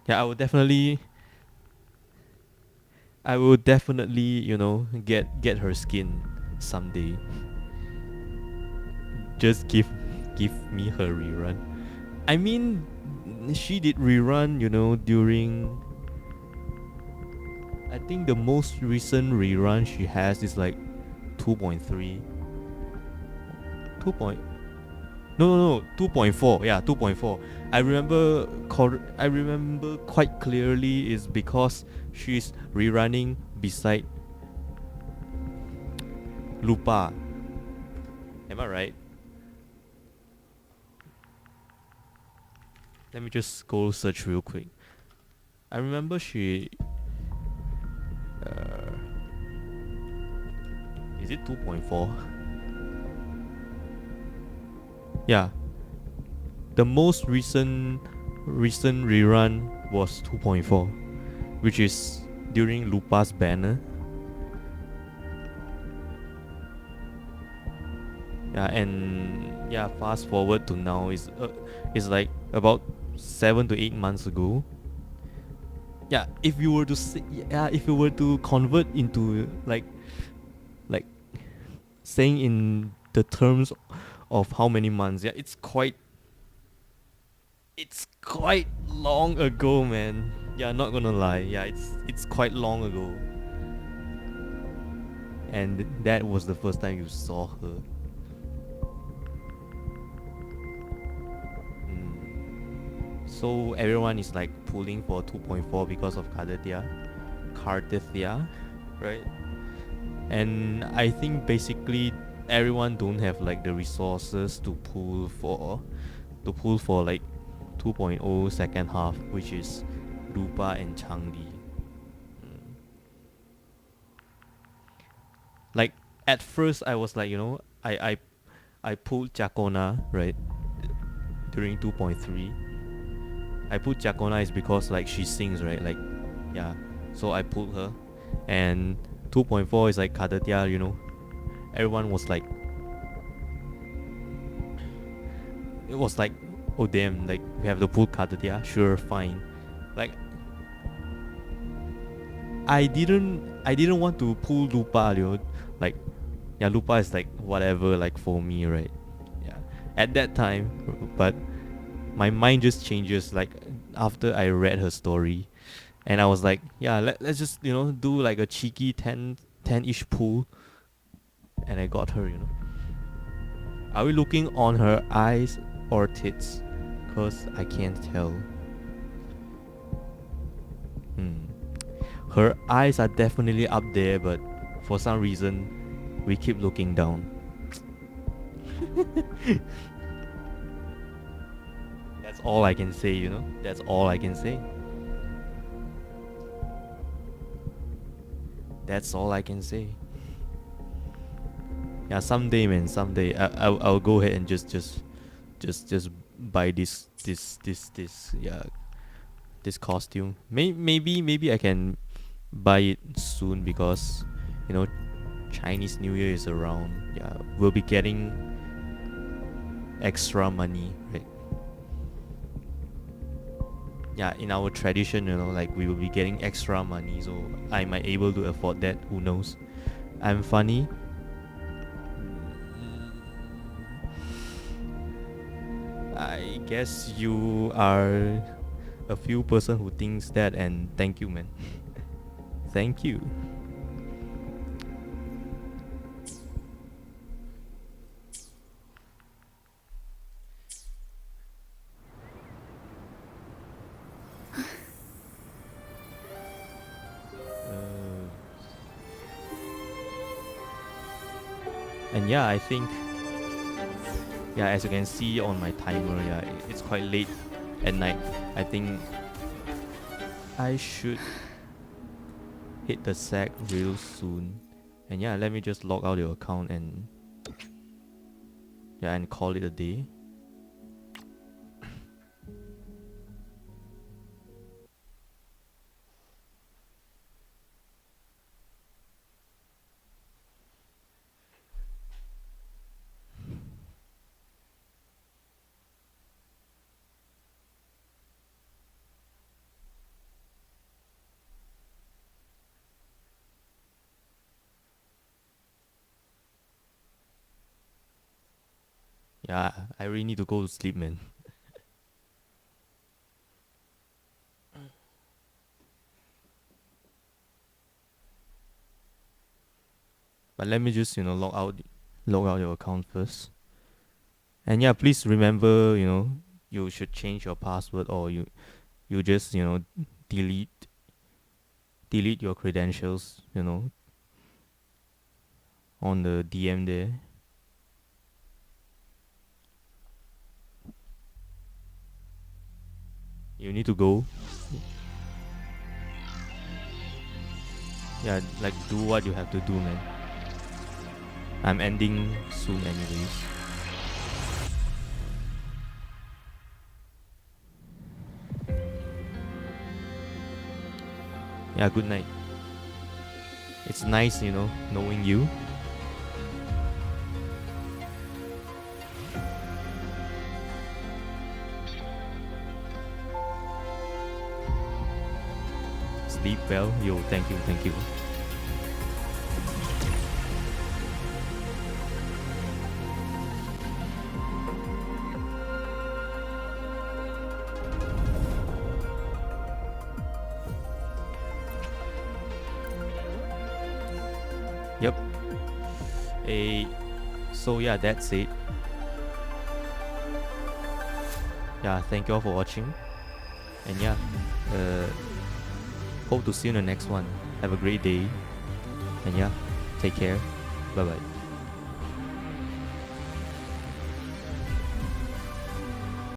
Yeah, I will definitely, you know, get her skin someday. Just give me her rerun. I mean, she did rerun, you know, during, I think the most recent rerun she has is like 2.3. No, 2.4. Yeah, 2.4. I remember quite clearly is because she's rerunning beside Lupa. Am I right? Let me just go search real quick. I remember she is it 2.4? Yeah. The most recent rerun was 2.4, which is during Lupa's banner. Yeah, and yeah, fast forward to now is like about 7 to 8 months ago. Yeah, if you were to convert into like saying in the terms of how many months, yeah, it's quite long ago, man. Yeah, not gonna lie. Yeah, it's quite long ago. And that was the first time you saw her. So everyone is like pulling for 2.4 because of Cartethia, right? And I think basically everyone don't have like the resources to pull for like 2.0 second half, which is Lupa and Changli. Like at first I was like, you know, I pulled Chakona, right, during 2.3. I put Chakona is because like she sings, right, like, yeah, so I pulled her. And 2.4 is like Kadatia, you know, everyone was like, it was like, oh damn, like we have to pull Kadatia, sure, fine. Like I didn't want to pull Lupa, you know, like, yeah, Lupa is like whatever, like for me, right? Yeah, at that time, but my mind just changes. Like after I read her story, and I was like, yeah, let's just do like a cheeky 10-ish pool, and I got her. Are we looking on her eyes or tits? Cause I can't tell. Her eyes are definitely up there, but for some reason we keep looking down. That's all I can say, That's all I can say. That's all I can say. Yeah, someday, man, someday I'll go ahead and just buy this costume. Maybe I can buy it soon because Chinese New Year is around. Yeah, we'll be getting extra money, right? Yeah, in our tradition, like we will be getting extra money, so I might able to afford that. Who knows? I'm funny. I guess you are a few person who thinks that, and thank you, man. Thank you. And yeah, I think, as you can see on my timer, it's quite late at night. I think I should hit the sack real soon. And let me just log out your account and call it a day. Yeah, I really need to go to sleep, man. But let me just log out your account first. And please remember, you should change your password, or you just delete your credentials, on the DM there. You need to go. Yeah, like do what you have to do, man. I'm ending soon anyways. Yeah, good night. It's nice, knowing you. Sleep well. Yo, thank you. Yep. So that's it. Thank you all for watching. And hope to see you in the next one. Have a great day. And take care. Bye bye.